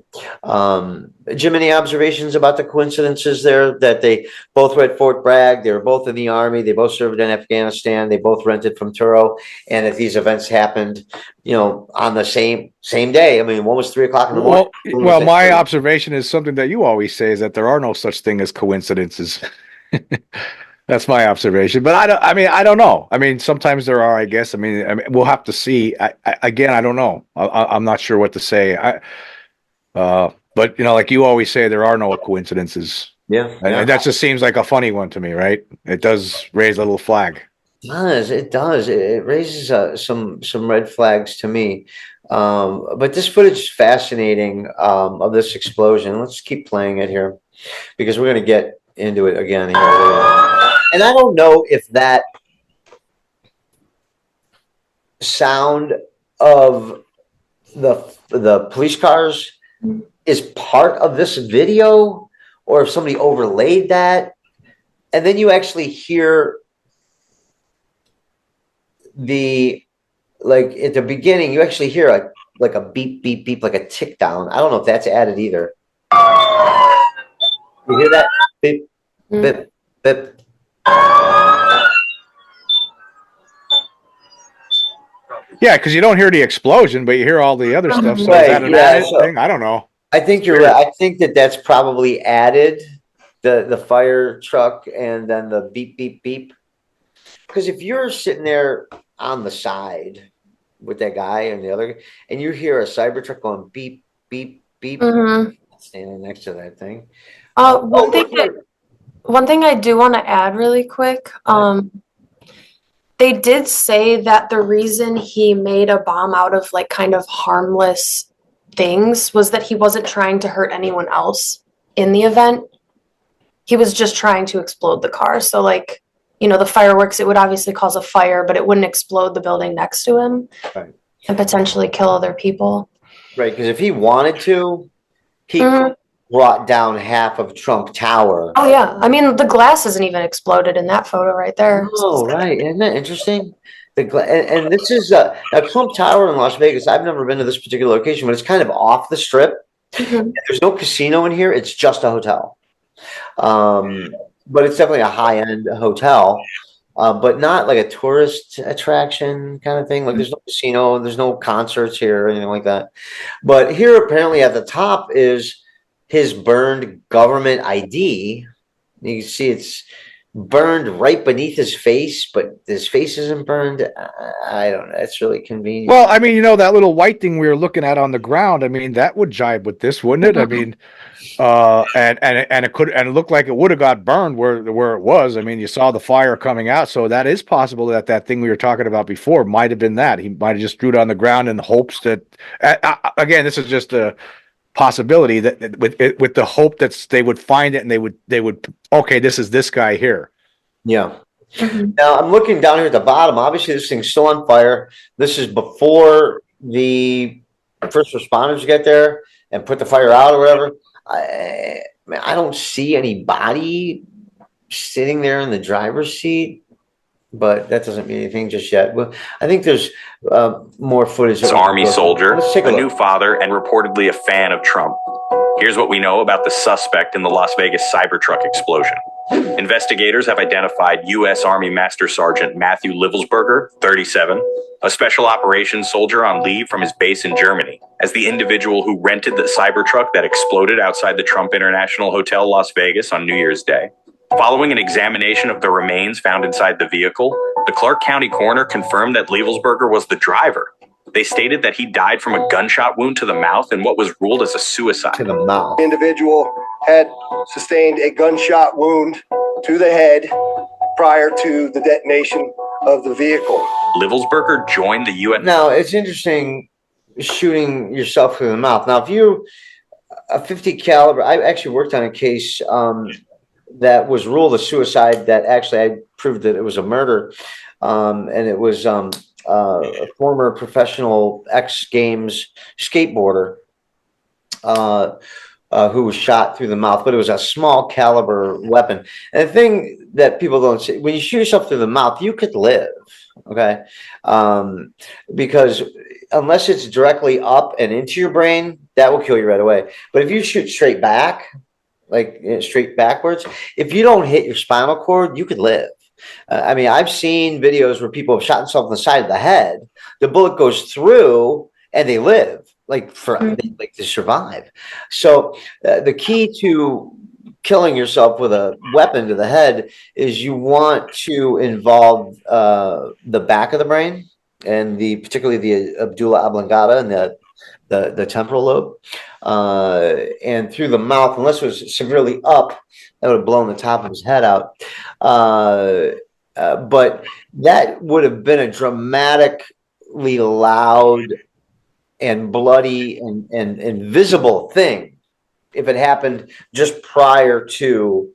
Jim, any observations about the coincidences there, that they both were at Fort Bragg, they were both in the Army, they both served in Afghanistan, they both rented from Turo, and that these events happened, on the same day? I mean, one was 3 o'clock in the morning. Well, my observation is something that you always say, is that there are no such thing as coincidences. That's my observation, but I don't know. I mean, sometimes there are, I guess. I mean, we'll have to see. I don't know. I'm not sure what to say. But like you always say, there are no coincidences. Yeah. And that just seems like a funny one to me, right? It does raise a little flag. It does. It raises some red flags to me. But this footage is fascinating, of this explosion. Let's keep playing it here, because we're going to get into it again here. And I don't know if that sound of the police cars is part of this video, or if somebody overlaid that. And then you actually hear at the beginning, you actually hear like a beep, beep, beep, like a tick down. I don't know if that's added either. You hear that? Beep, beep, beep. Yeah, because you don't hear the explosion, but you hear all the other stuff. So Right, is that an yeah, added so- thing? I don't know. I think you're right. I think that's probably added, the fire truck and then the beep, beep, beep. Because if you're sitting there on the side with that guy and the other, and you hear a Cybertruck going beep, beep, beep, standing next to that thing. One thing I do want to add really quick. They did say that the reason he made a bomb out of like kind of harmless things was that he wasn't trying to hurt anyone else in the event. He was just trying to explode the car. So like, you know, the fireworks, it would obviously cause a fire, but it wouldn't explode the building next to him Right. and potentially kill other people. Right, because if he wanted to, he Mhm. brought down half of Trump Tower. Oh yeah, I mean the glass isn't even exploded in that photo right there. Oh, right. Isn't that interesting? And this is now Trump Tower in Las Vegas. I've never been to this particular location, but it's kind of off the strip. Mhm. There's no casino in here. It's just a hotel. But it's definitely a high-end hotel, but not like a tourist attraction kind of thing. Like there's no casino, there's no concerts here or anything like that. But here, apparently, at the top is his burned government ID. You can see it's burned right beneath his face, but his face isn't burned. I don't know. It's really convenient. Well, I mean, that little white thing we were looking at on the ground, I mean, that would jibe with this, wouldn't it? I mean, and it looked like it would have got burned where it was. I mean, you saw the fire coming out, so that is possible that thing we were talking about before might have been that. He might have just threw it on the ground in the hopes that, again, this is just a possibility that with the hope that they would find it and they would okay, this is this guy here. Yeah. Mhm. Now I'm looking down here at the bottom. Obviously, this thing's still on fire. This is before the first responders get there and put the fire out or whatever. I don't see any body sitting there in the driver's seat, but that doesn't mean anything just yet. Well, I think there's more footage. This Army soldier, Let's take a a new look. father, and reportedly a fan of Trump. Here's what we know about the suspect in the Las Vegas Cybertruck explosion. Investigators have identified U.S. Army Master Sergeant Matthew Livelsberger, 37, a special operations soldier on leave from his base in Germany, as the individual who rented the Cybertruck that exploded outside the Trump International Hotel, Las Vegas on New Year's Day. Following an examination of the remains found inside the vehicle, the Clark County coroner confirmed that Livelsberger was the driver. They stated that he died from a gunshot wound to the mouth in what was ruled as a suicide. To the mouth. The individual had sustained a gunshot wound to the head prior to the detonation of the vehicle. Livelsberger joined the U.S. Now it's interesting shooting yourself through the mouth. Now, if you a 50 caliber, I actually worked on a case that was ruled a suicide. That actually I proved that it was a murder, and it was a former professional X Games skateboarder who was shot through the mouth, but it was a small caliber weapon. And the thing that people don't see, when you shoot yourself through the mouth, you could live, okay? Because unless it's directly up and into your brain, that will kill you right away. But if you shoot straight back, like straight backwards, if you don't hit your spinal cord, you could live. I mean, I've seen videos where people have shot themselves in the side of the head. The bullet goes through and they live, like to survive. So the key to killing yourself with a weapon to the head is you want to involve the back of the brain and particularly the medulla oblongata and the temporal lobe, and through the mouth. Unless it was severely up, that would have blown the top of his head out. But that would have been a dramatically loud and bloody and visible thing if it happened just prior to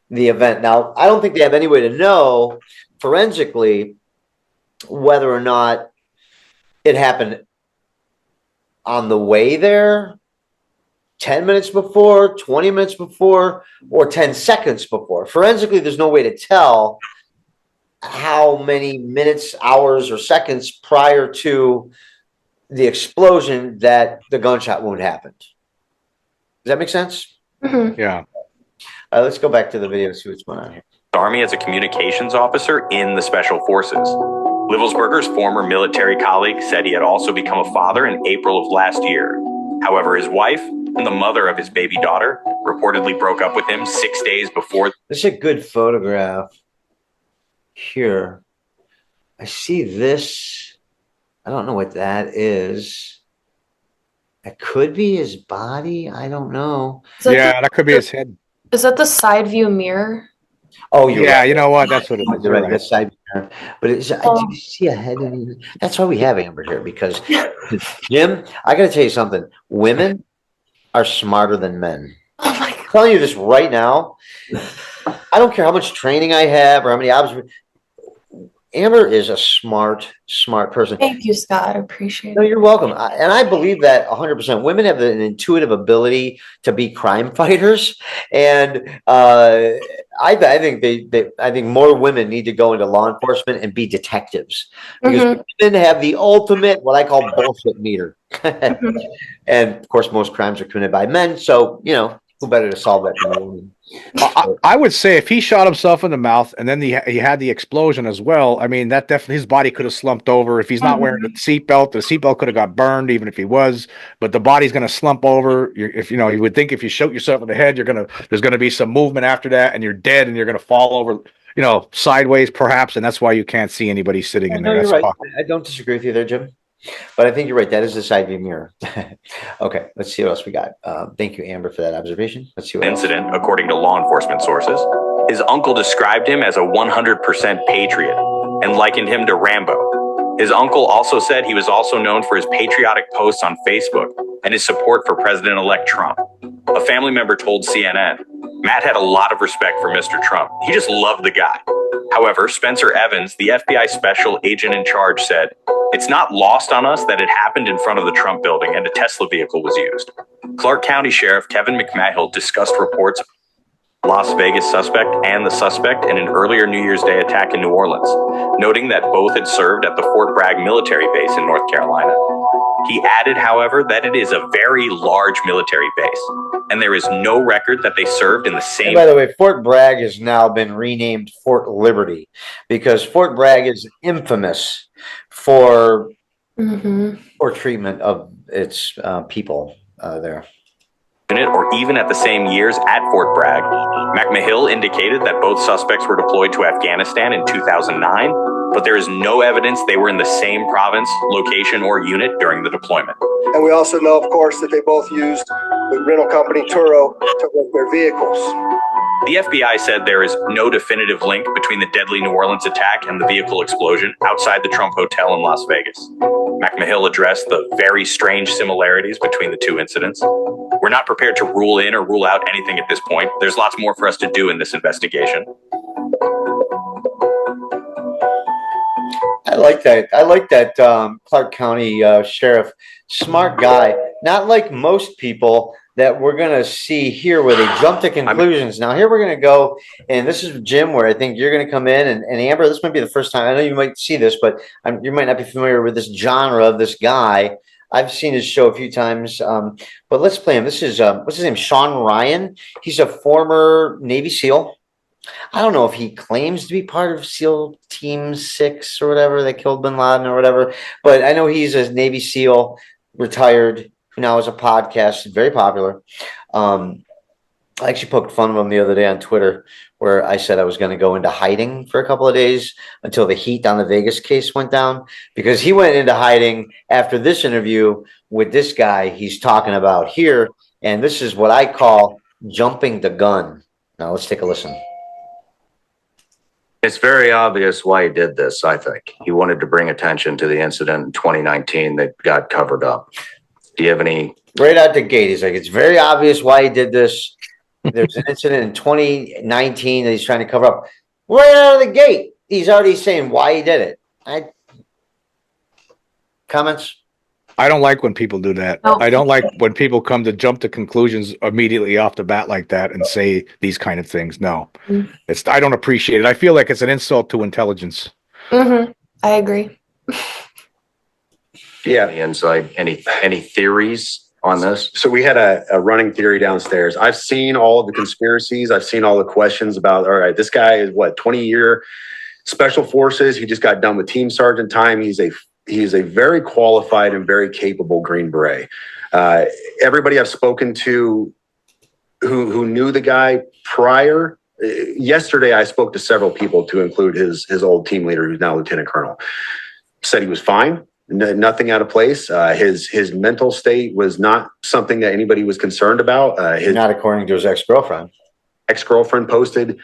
the event. Now, I don't think they have any way to know forensically whether or not it happened on the way there, 10 minutes before, 20 minutes before, or 10 seconds before. Forensically, there's no way to tell how many minutes, hours, or seconds prior to the explosion that the gunshot wound happened. Does that make sense? Mhm. Yeah. Let's go back to the video and see what's going on here. Army as a communications officer in the Special Forces. Livelsberger's former military colleague said he had also become a father in April of last year. However, his wife and the mother of his baby daughter reportedly broke up with him 6 days before. This is a good photograph here. I see this. I don't know what that is. It could be his body. I don't know. Yeah, that could be his head. Is that the side view mirror? Oh, you're Yeah, right. you know what? That's what it is. You're You're right. right. That's side mirror. But I do see a head in here. That's why we have Amber here, because Jim, I got to tell you something. Women are smarter than men. Oh my God. I'm telling you this right now. I don't care how much training I have or how many observations. Amber is a smart person. Thank you, Scott. I appreciate No, it. you're welcome. And I believe that 100%. Women have an intuitive ability to be crime fighters. And I think more women need to go into law enforcement and be detectives because women have the ultimate, what I call bullshit meter. And of course, most crimes are committed by men. So, who better to solve that than a woman? I would say if he shot himself in the mouth and then he had the explosion as well, I mean, that definitely his body could have slumped over. If he's not wearing the seatbelt could have got burned, even if he was. But the body's going to slump over. You would think if you shoot yourself in the head, there's going to be some movement after that, and you're dead, and you're going to fall over, sideways perhaps, and that's why you can't see anybody sitting in No, there. you're That's right. I don't disagree with you there, Jim. But I think you're right. That is the side view mirror. Okay, let's see what else we got. Thank you, Amber, for that observation. Let's see what incident, according to law enforcement sources. His uncle described him as a 100% patriot and likened him to Rambo. His uncle also said he was also known for his patriotic posts on Facebook and his support for President-elect Trump. A family member told CNN, Matt had a lot of respect for Mr. Trump. He just loved the guy. However, Spencer Evans, the FBI special agent in charge, said, it's not lost on us that it happened in front of the Trump building and a Tesla vehicle was used. Clark County Sheriff Kevin McMahill discussed reports of Las Vegas suspect and the suspect in an earlier New Year's Day attack in New Orleans, noting that both had served at the Fort Bragg military base in North Carolina. He added, however, that it is a very large military base, and there is no record that they served in the same. And by the way, Fort Bragg has now been renamed Fort Liberty because Fort Bragg is infamous for treatment of its people there. Or even at the same years at Fort Bragg. McMahill indicated that both suspects were deployed to Afghanistan in 2009, but there is no evidence they were in the same province, location, or unit during the deployment. And we also know, of course, that they both used the rental company Turo to rent their vehicles. The FBI said there is no definitive link between the deadly New Orleans attack and the vehicle explosion outside the Trump Hotel in Las Vegas. McMahill addressed the very strange similarities between the two incidents. We're not prepared to rule in or rule out anything at this point. There's lots more for us to do in this investigation. I like that Clark County sheriff, smart guy. Not like most people that we're going to see here where they jump to conclusions. Now here we're going to go, and this is Jim, where I think you're going to come in, and Amber, this might be the first time. I know you might see this, but you might not be familiar with this genre of this guy. I've seen his show a few times, but let's play him. This is, what's his name? Sean Ryan. He's a former Navy SEAL. I don't know if he claims to be part of SEAL Team 6 or whatever that killed bin Laden or whatever, but I know he's a Navy SEAL, retired, who now has a podcast, very popular. I actually poked fun of him the other day on Twitter where I said I was going to go into hiding for a couple of days until the heat on the Vegas case went down, because he went into hiding after this interview with this guy he's talking about here. And this is what I call jumping the gun. Now let's take a listen. It's very obvious why he did this, I think. He wanted to bring attention to the incident in 2019 that got covered up. Do you have any? Right out the gate, he's like, it's very obvious why he did this. There's an incident in 2019 that he's trying to cover up. Right out of the gate, he's already saying why he did it. Comments? I don't like when people do that. No. I don't like when people come to jump to conclusions immediately off the bat like that and say these kind of things. No, I don't appreciate it. I feel like it's an insult to intelligence. I agree. Yeah. Any insight? Any theories on this? So we had a running theory downstairs. I've seen all of the conspiracies. I've seen all the questions about, all right, this guy is 20-year special forces. He just got done with team sergeant time. He's a very qualified and very capable Green Beret. Everybody I've spoken to who knew the guy prior, yesterday I spoke to several people, to include his old team leader, who's now Lieutenant Colonel, said he was fine. Nothing out of place. His mental state was not something that anybody was concerned about. Not according to his ex-girlfriend. Ex-girlfriend posted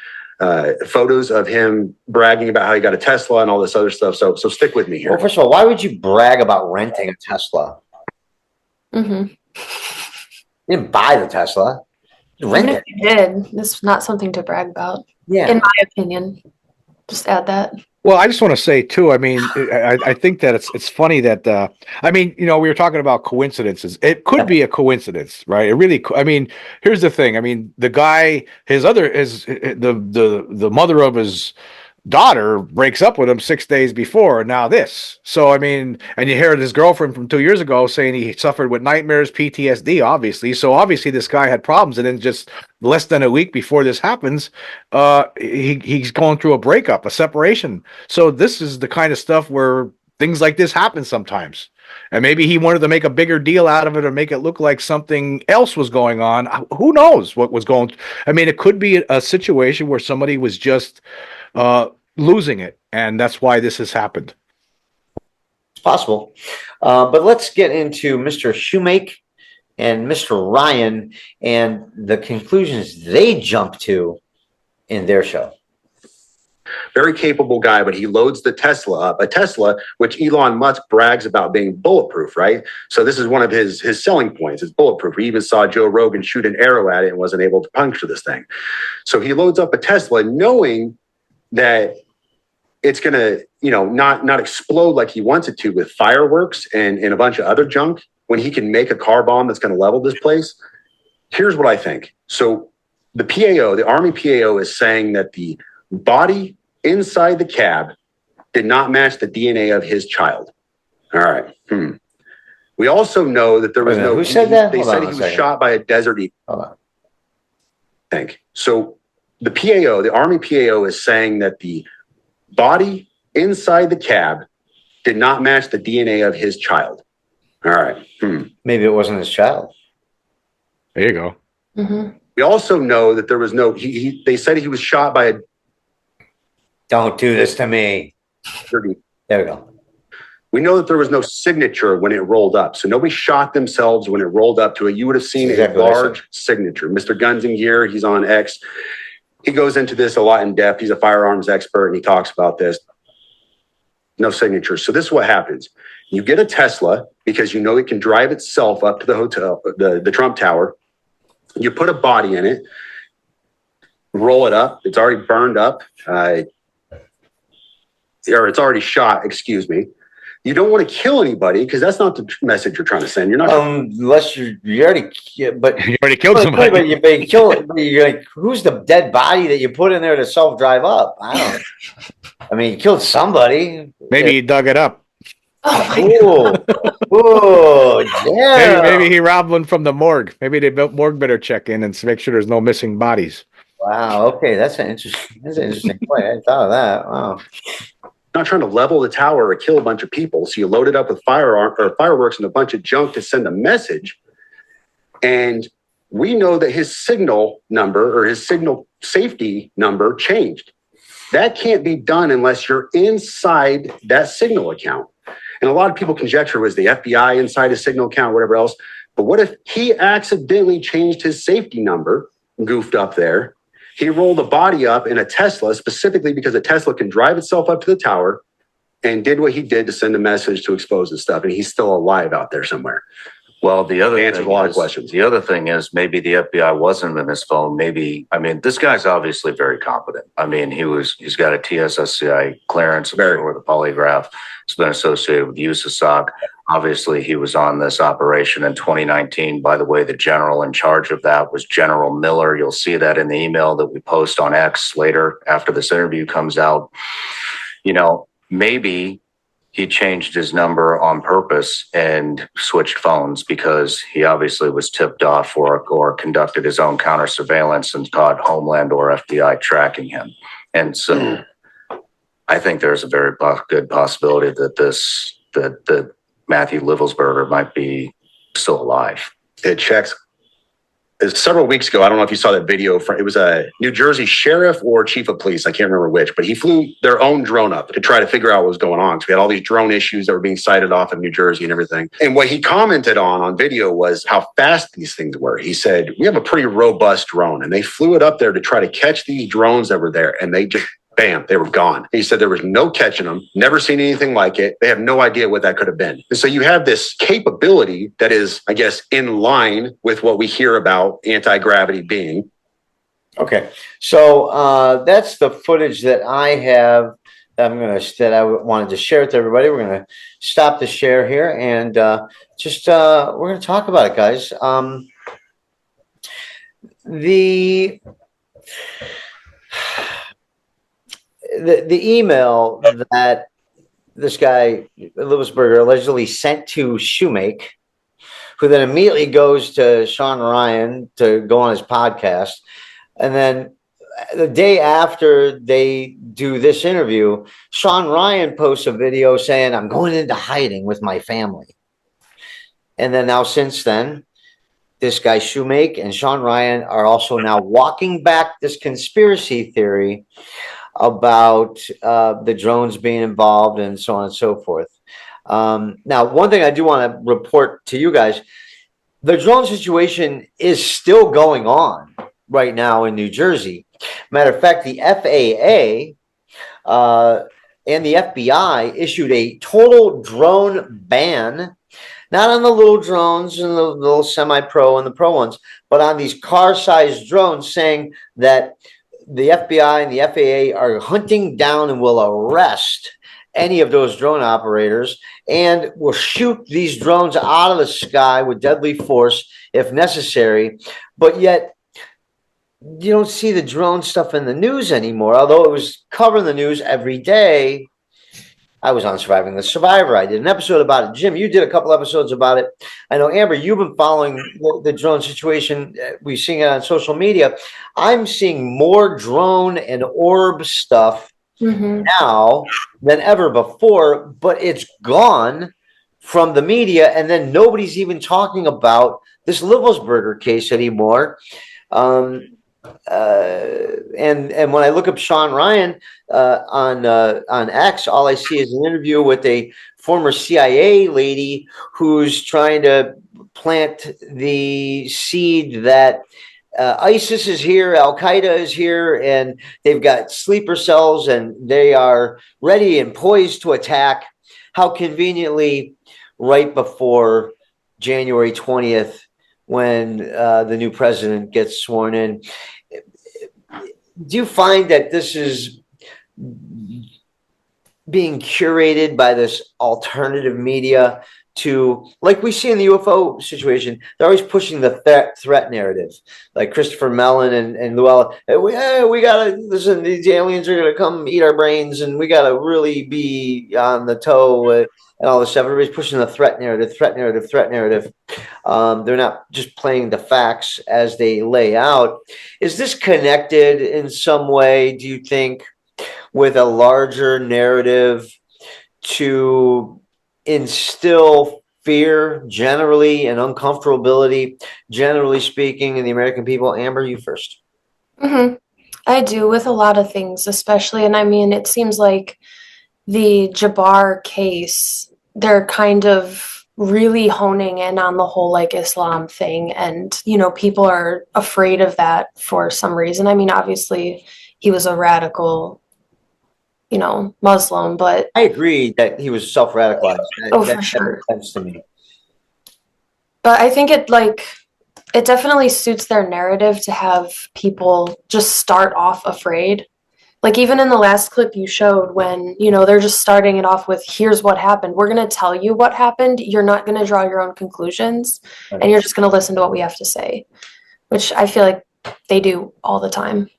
photos of him bragging about how he got a Tesla and all this other stuff. So stick with me here. Well, first of all, why would you brag about renting a Tesla? Mm-hmm. You didn't buy the Tesla. You Even rent if it. you did, this is not something to brag about, Yeah. in my opinion. Just add that. Well, I just want to say too. I mean, I think that it's funny that I mean, we were talking about coincidences. It could be a coincidence, right? It really. I mean, here's the thing. I mean, the guy, the mother of his daughter breaks up with him 6 days before, and now this. So I mean, and you hear his girlfriend from 2 years ago saying he suffered with nightmares, PTSD, obviously. So obviously this guy had problems, and then just less than a week before this happens, he's going through a breakup, a separation. So this is the kind of stuff where things like this happen sometimes. And maybe he wanted to make a bigger deal out of it or make it look like something else was going on. Who knows what was going? I mean, it could be a situation where somebody was just losing it, and that's why this has happened. It's possible. But let's get into Mr. Shoemake and Mr. Ryan and the conclusions they jump to in their show. Very capable guy, but he loads the Tesla up. A Tesla, which Elon Musk brags about being bulletproof, right? So this is one of his selling points. It's bulletproof. We even saw Joe Rogan shoot an arrow at it and wasn't able to puncture this thing. So he loads up a Tesla knowing that it's going to, not explode like he wants it to with fireworks and a bunch of other junk when he can make a car bomb that's going to level this place. Here's what I think. So the PAO, the Army PAO, is saying that the body inside the cab did not match the DNA of his child. All right. We also know that there was no. Who said that? They said he was shot by a desert eagle. Hold on. I think. So the PAO, the Army PAO, is saying that the body inside the cab did not match the DNA of his child. All right. Maybe it wasn't his child. There you go. Mm-hmm. We also know that there was no. They said he was shot by a. Don't do this to me. There we go. We know that there was no signature when it rolled up. So nobody shot themselves when it rolled up to it. You would have seen a large signature. Mr. Guns and Gear, he's on X. He goes into this a lot in depth. He's a firearms expert and he talks about this. No signature. So this is what happens. You get a Tesla because you know it can drive itself up to the hotel, the Trump Tower. You put a body in it, roll it up. It's already burned up. Or it's already shot, excuse me. You don't want to kill anybody because that's not the message you're trying to send. You're not unless you already, but you already killed somebody. But you kill it. You're like, who's the dead body that you put in there to self-drive up? I mean, you killed somebody. Maybe he dug it up. Oh, yeah. Maybe he robbed one from the morgue. Maybe the morgue better check in and make sure there's no missing bodies. Wow. Okay, that's an interesting point. I hadn't thought of that. Wow. Not trying to level the tower or kill a bunch of people. So you load it up with fireworks and a bunch of junk to send a message. And we know that his signal number or his signal safety number changed. That can't be done unless you're inside that signal account. And a lot of people conjecture was the FBI inside his signal account, whatever else. But what if he accidentally changed his safety number, goofed up there? He rolled a body up in a Tesla specifically because a Tesla can drive itself up to the tower and did what he did to send a message to expose his stuff. And he's still alive out there somewhere. Well, the other answers a lot of questions. The other thing is maybe the FBI wasn't in his phone. Maybe, I mean, this guy's obviously very competent. I mean, he's got a TSSCI clearance or the polygraph. It's been associated with USASOC. Obviously, he was on this operation in 2019. By the way, the general in charge of that was General Miller. You'll see that in the email that we post on X later after this interview comes out. Maybe he changed his number on purpose and switched phones because he obviously was tipped off or conducted his own counter surveillance and caught Homeland or FBI tracking him. And so I think there's a very good possibility that that Matthew Livelsberger might be still alive. It checks several weeks ago, I don't know if you saw that video. It was a New Jersey sheriff or chief of police. I can't remember which, but he flew their own drone up to try to figure out what was going on. So we had all these drone issues that were being cited off in New Jersey and everything. And what he commented on video was how fast these things were. He said, we have a pretty robust drone, and they flew it up there to try to catch these drones that were there. And they just, bam, they were gone. He said there was no catching them, never seen anything like it. They have no idea what that could have been. And so you have this capability that is, I guess, in line with what we hear about anti-gravity being. Okay. So that's the footage that I have. That I wanted to share with everybody. We're going to stop the share here and we're going to talk about it, guys. The email that this guy Livelsberger allegedly sent to Shoemake, who then immediately goes to Sean Ryan to go on his podcast, and then the day after they do this interview, Sean Ryan posts a video saying, "I'm going into hiding with my family." And then now, since then, this guy Shoemake and Sean Ryan are also now walking back this conspiracy theory about the drones being involved and so on and so forth. Now, one thing I do want to report to you guys, the drone situation is still going on right now in New Jersey. Matter of fact, the FAA and the FBI issued a total drone ban, not on the little drones and the little semi-pro and the pro ones, but on these car-sized drones, saying that the FBI and the FAA are hunting down and will arrest any of those drone operators and will shoot these drones out of the sky with deadly force if necessary. But yet you don't see the drone stuff in the news anymore, although it was covering the news every day. I was on Surviving the Survivor. I did an episode about it. Jim, you did a couple episodes about it. I know, Amber, you've been following the drone situation. We've seen it on social media. I'm seeing more drone and orb stuff now than ever before, but it's gone from the media. And then nobody's even talking about this Livelsberger case anymore. And when I look up Sean Ryan on X, all I see is an interview with a former CIA lady who's trying to plant the seed that ISIS is here, Al Qaeda is here, and they've got sleeper cells, and they are ready and poised to attack. How conveniently, right before January 20th, when the new president gets sworn in. Do you find that this is being curated by this alternative media to, like we see in the UFO situation, they're always pushing the threat narrative, like Christopher Mellon and Llewellyn. We gotta listen, these aliens are gonna come eat our brains, and we gotta really be on the toe and all this stuff. Everybody's pushing the threat narrative. They're not just playing the facts as they lay out. Is this connected in some way, do you think, with a larger narrative to instill fear generally and uncomfortability, generally speaking, in the American people? Amber, you first. I do, with a lot of things, especially, and I mean, it seems like the Jabbar case, they're kind of really honing in on the whole like Islam thing, and people are afraid of that for some reason. I mean, obviously he was a radical Muslim, but I agree that he was self-radicalized. For sure. That makes sense to me. But I think it definitely suits their narrative to have people just start off afraid. Like even in the last clip you showed, when they're just starting it off with, here's what happened. We're going to tell you what happened. You're not going to draw your own conclusions, and you're just going to listen to what we have to say, which I feel like they do all the time.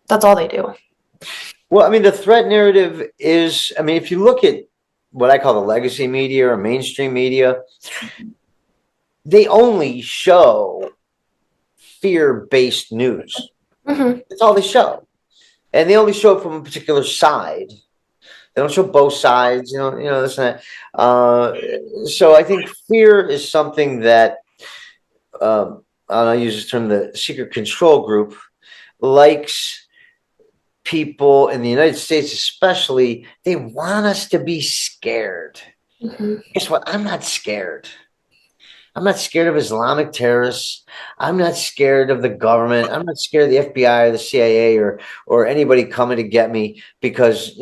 That's all they do. Well, I mean, the threat narrative is, I mean, if you look at what I call the legacy media or mainstream media, they only show fear-based news. That's all they show. And they only show it from a particular side. They don't show both sides, this and that. So I think fear is something that a I'll use this term, the secret control group, likes people in the United States, especially, they want us to be scared. Guess what? I'm not scared. I'm not scared of Islamic terrorists. I'm not scared of the government. I'm not scared of the FBI or the CIA or anybody coming to get me because,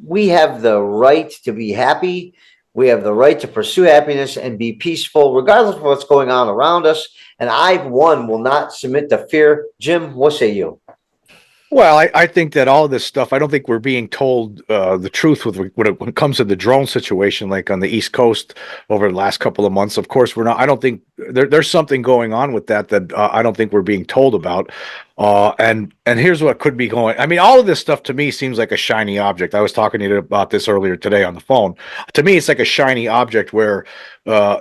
we have the right to be happy. We have the right to pursue happiness and be peaceful, regardless of what's going on around us. And I, one, will not submit to fear. Jim, what say you? Well, I think that all of this stuff, I don't think we're being told the truth when it comes to the drone situation, like on the East Coast over the last couple of months. Of course, we're not. I don't think there's something going on with that I don't think we're being told about. And here's what could be going. I mean, all of this stuff to me seems like a shiny object. I was talking to you about this earlier today on the phone. To me, it's like a shiny object where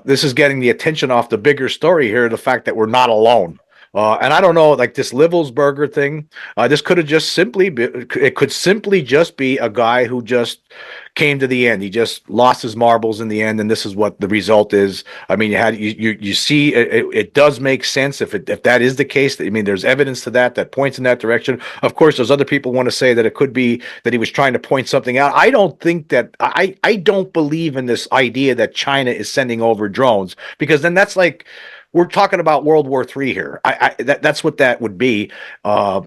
this is getting the attention off the bigger story here, the fact that we're not alone. And I don't know, like this Livelsberger thing, this could have just it could simply just be a guy who just came to the end. He just lost his marbles in the end, and this is what the result is. I mean, you see, it does make sense if that is the case. I mean, there's evidence to that points in that direction. Of course, there's other people want to say that it could be that he was trying to point something out. I don't think that I don't believe in this idea that China is sending over drones, because then that's like, we're talking about World War III here. That's what that would be.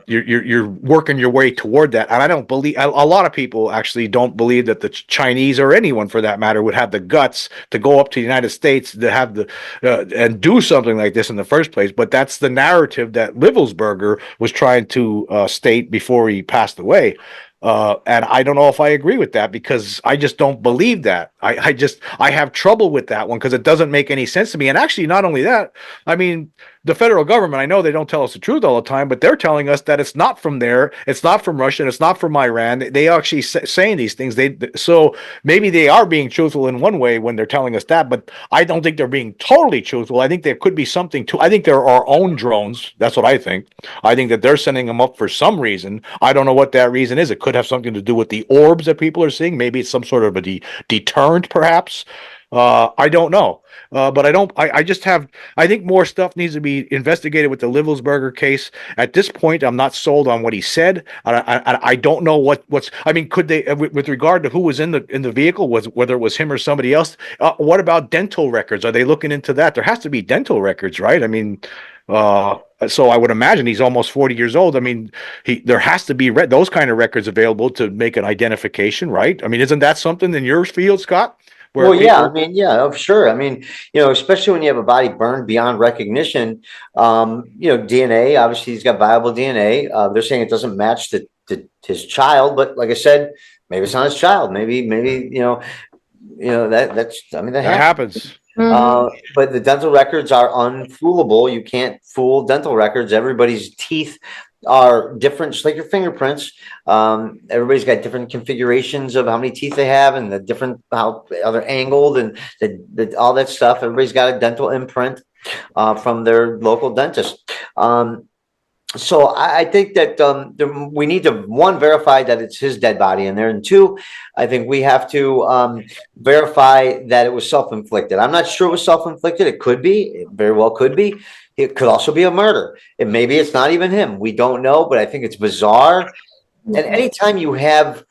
You're working your way toward that, and I don't believe a lot of people actually don't believe that the Chinese or anyone for that matter would have the guts to go up to the United States to have and do something like this in the first place. But that's the narrative that Livelsberger was trying to state before he passed away. And I don't know if I agree with that, because I just don't believe that. I have trouble with that one because it doesn't make any sense to me. And actually, not only that, I mean, the federal government, I know they don't tell us the truth all the time, but they're telling us that it's not from there, it's not from Russia, and it's not from Iran. They actually saying these things. So maybe they are being truthful in one way when they're telling us that, but I don't think they're being totally truthful. I think there could be something to. I think there are our own drones. That's what I think. I think that they're sending them up for some reason. I don't know what that reason is. It could have something to do with the orbs that people are seeing. Maybe it's some sort of a deterrent, perhaps. I don't know. But I think more stuff needs to be investigated with the Livelsberger case. At this point, I'm not sold on what he said. I don't know what's, I mean, could they, with regard to who was in the vehicle, whether it was him or somebody else, what about dental records? Are they looking into that? There has to be dental records, right? I mean, so I would imagine he's almost 40 years old. I mean, there has to be those kind of records available to make an identification, right? I mean, isn't that something in your field, Scott? Well, yeah, I mean, yeah, sure. I mean, especially when you have a body burned beyond recognition, DNA, obviously he's got viable DNA. They're saying it doesn't match his child, but like I said, maybe it's not his child. Maybe, that happens. But the dental records are unfoolable. You can't fool dental records. Everybody's teeth are different, just like your fingerprints. Everybody's got different configurations of how many teeth they have and how they're angled and all that stuff. Everybody's got a dental imprint from their local dentist. So I think that we need to, one, verify that it's his dead body in there, and two, I think we have to verify that it was self-inflicted. I'm not sure it was self-inflicted. It could be. It very well could be. It could also be a murder. And maybe it's not even him. We don't know, but I think it's bizarre. And anytime you have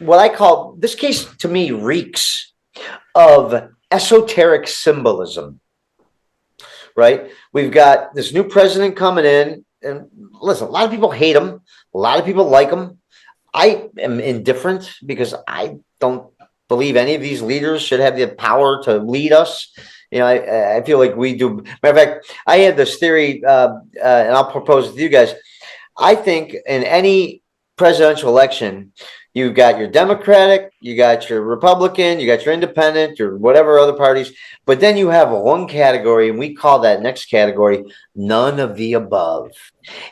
what I call, this case to me reeks of esoteric symbolism, right? We've got this new president coming in. And listen, a lot of people hate him. A lot of people like him. I am indifferent because I don't believe any of these leaders should have the power to lead us. I feel like we do. Matter of fact, I had this theory, and I'll propose it to you guys. I think in any presidential election, you've got your Democratic, you got your Republican, you got your Independent, your whatever other parties, but then you have one category, and we call that next category none of the above.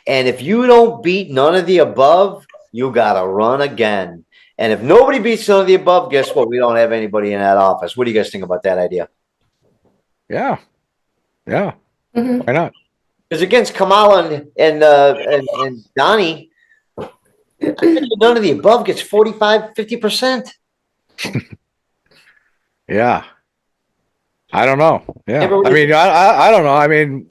And if you don't beat none of the above, you got to run again. And if nobody beats none of the above, guess what? We don't have anybody in that office. What do you guys think about that idea? Yeah. Why not? Because against Kamala and Donnie, I think none of the above gets 45, 50%. Yeah. I don't know. Yeah. Amber, what I do you mean, I don't know. I mean,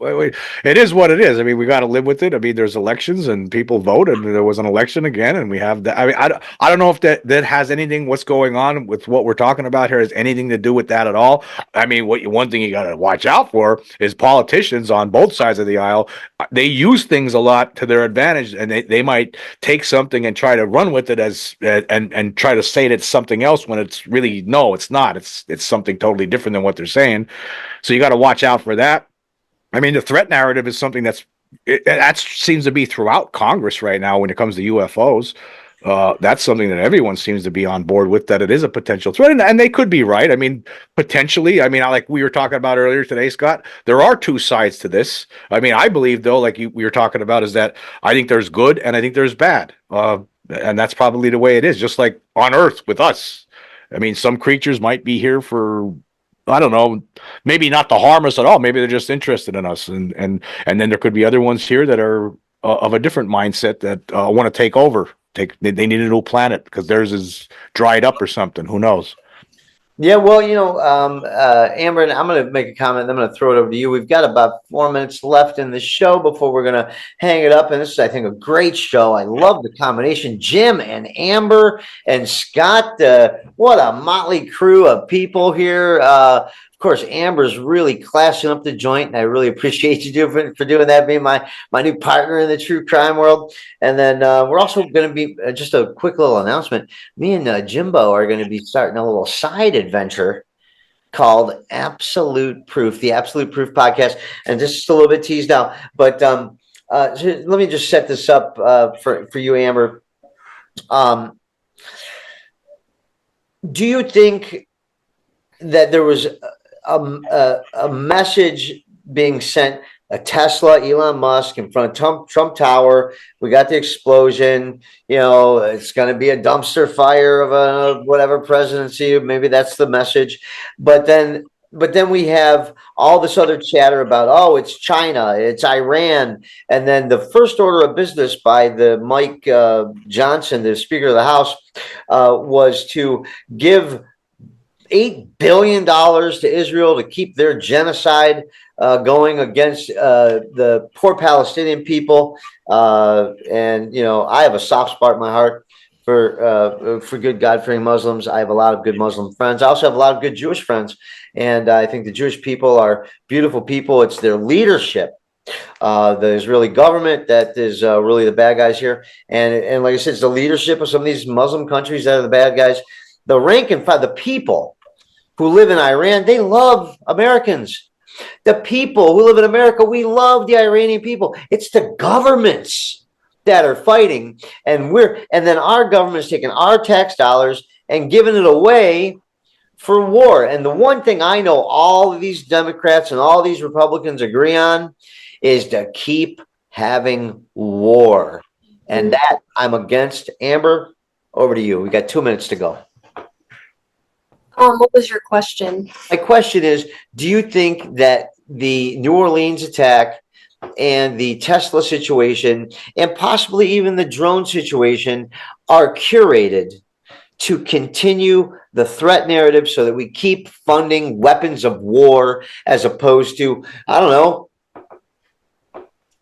it is what it is. I mean, we got to live with it. I mean, there's elections and people vote, and there was an election again, and we have that. I mean, I don't know if that has anything, what's going on with what we're talking about here has anything to do with that at all. I mean, one thing you got to watch out for is politicians on both sides of the aisle. They use things a lot to their advantage, and they might take something and try to run with it as and try to say that it's something else when it's really, no, it's not. It's something totally different than what they're saying. So you got to watch out for that. I mean, the threat narrative is something that seems to be throughout Congress right now when it comes to UFOs. That's something that everyone seems to be on board with, that it is a potential threat, and they could be right. I mean, potentially. I mean, like we were talking about earlier today, Scott, there are two sides to this. I mean, I believe, though, like we were talking about, is that I think there's good and I think there's bad. And that's probably the way it is, just like on Earth with us. I mean, some creatures might be here for, I don't know, maybe not to harm us at all. Maybe they're just interested in us, and then there could be other ones here that are of a different mindset that want to take over. They need a new planet because theirs is dried up or something. Who knows? Yeah, well, Amber, and I'm going to make a comment, and I'm going to throw it over to you. We've got about 4 minutes left in the show before we're going to hang it up. And this is, I think, a great show. I love the combination. Jim and Amber and Scott, what a motley crew of people here. Of course, Amber's really classing up the joint, and I really appreciate you for doing that, being my new partner in the true crime world. And then we're also going to be, just a quick little announcement, me and Jimbo are going to be starting a little side adventure called Absolute Proof, the Absolute Proof podcast. And just a little bit teased out, but let me just set this up for you, Amber. Do you think that there was a message being sent, a Tesla, Elon Musk in front of Trump Tower? We got the explosion, it's going to be a dumpster fire of a whatever presidency. Maybe that's the message. But then we have all this other chatter about, oh, it's China, it's Iran. And then the first order of business by the Mike Johnson, the Speaker of the House, was to give $8 billion to Israel to keep their genocide going against the poor Palestinian people. And I have a soft spot in my heart for good, God-fearing Muslims. I have a lot of good Muslim friends. I also have a lot of good Jewish friends. And I think the Jewish people are beautiful people. It's their leadership, the Israeli government, that is really the bad guys here. And like I said, it's the leadership of some of these Muslim countries that are the bad guys. The rank and file, the people who live in Iran, they love Americans. The people who live in America, we love the Iranian people. It's the governments that are fighting, and then our government is taking our tax dollars and giving it away for war. And the one thing I know all of these Democrats and all these Republicans agree on is to keep having war. And that I'm against. Amber, over to you. We got 2 minutes to go. What was your question? My question is, do you think that the New Orleans attack and the Tesla situation and possibly even the drone situation are curated to continue the threat narrative so that we keep funding weapons of war as opposed to, I don't know,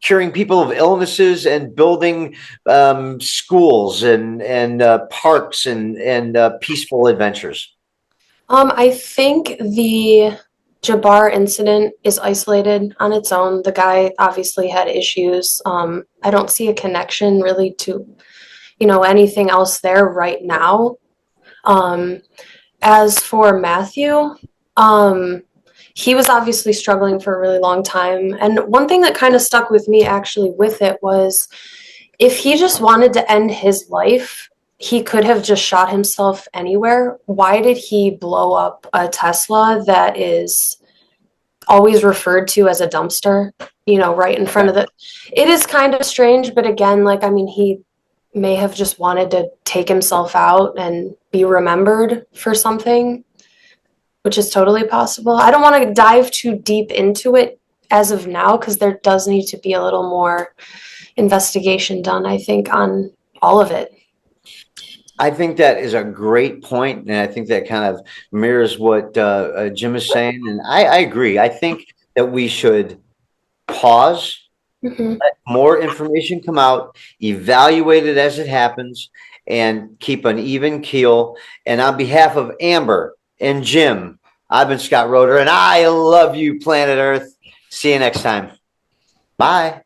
curing people of illnesses and building schools and parks and peaceful adventures? I think the Jabbar incident is isolated on its own. The guy obviously had issues. I don't see a connection really to, anything else there right now. As for Matthew, he was obviously struggling for a really long time. And one thing that kind of stuck with me actually with it was, if he just wanted to end his life, he could have just shot himself anywhere. Why did he blow up a Tesla that is always referred to as a dumpster, right in front of it is kind of strange, but again, he may have just wanted to take himself out and be remembered for something, which is totally possible. I don't want to dive too deep into it as of now, because there does need to be a little more investigation done, I think, on all of it. I think that is a great point, and I think that kind of mirrors what Jim is saying, and I agree. I think that we should pause, Mhm. let more information come out, evaluate it as it happens, and keep an even keel. And on behalf of Amber and Jim, I've been Scott Roeder, and I love you, Planet Earth. See you next time. Bye.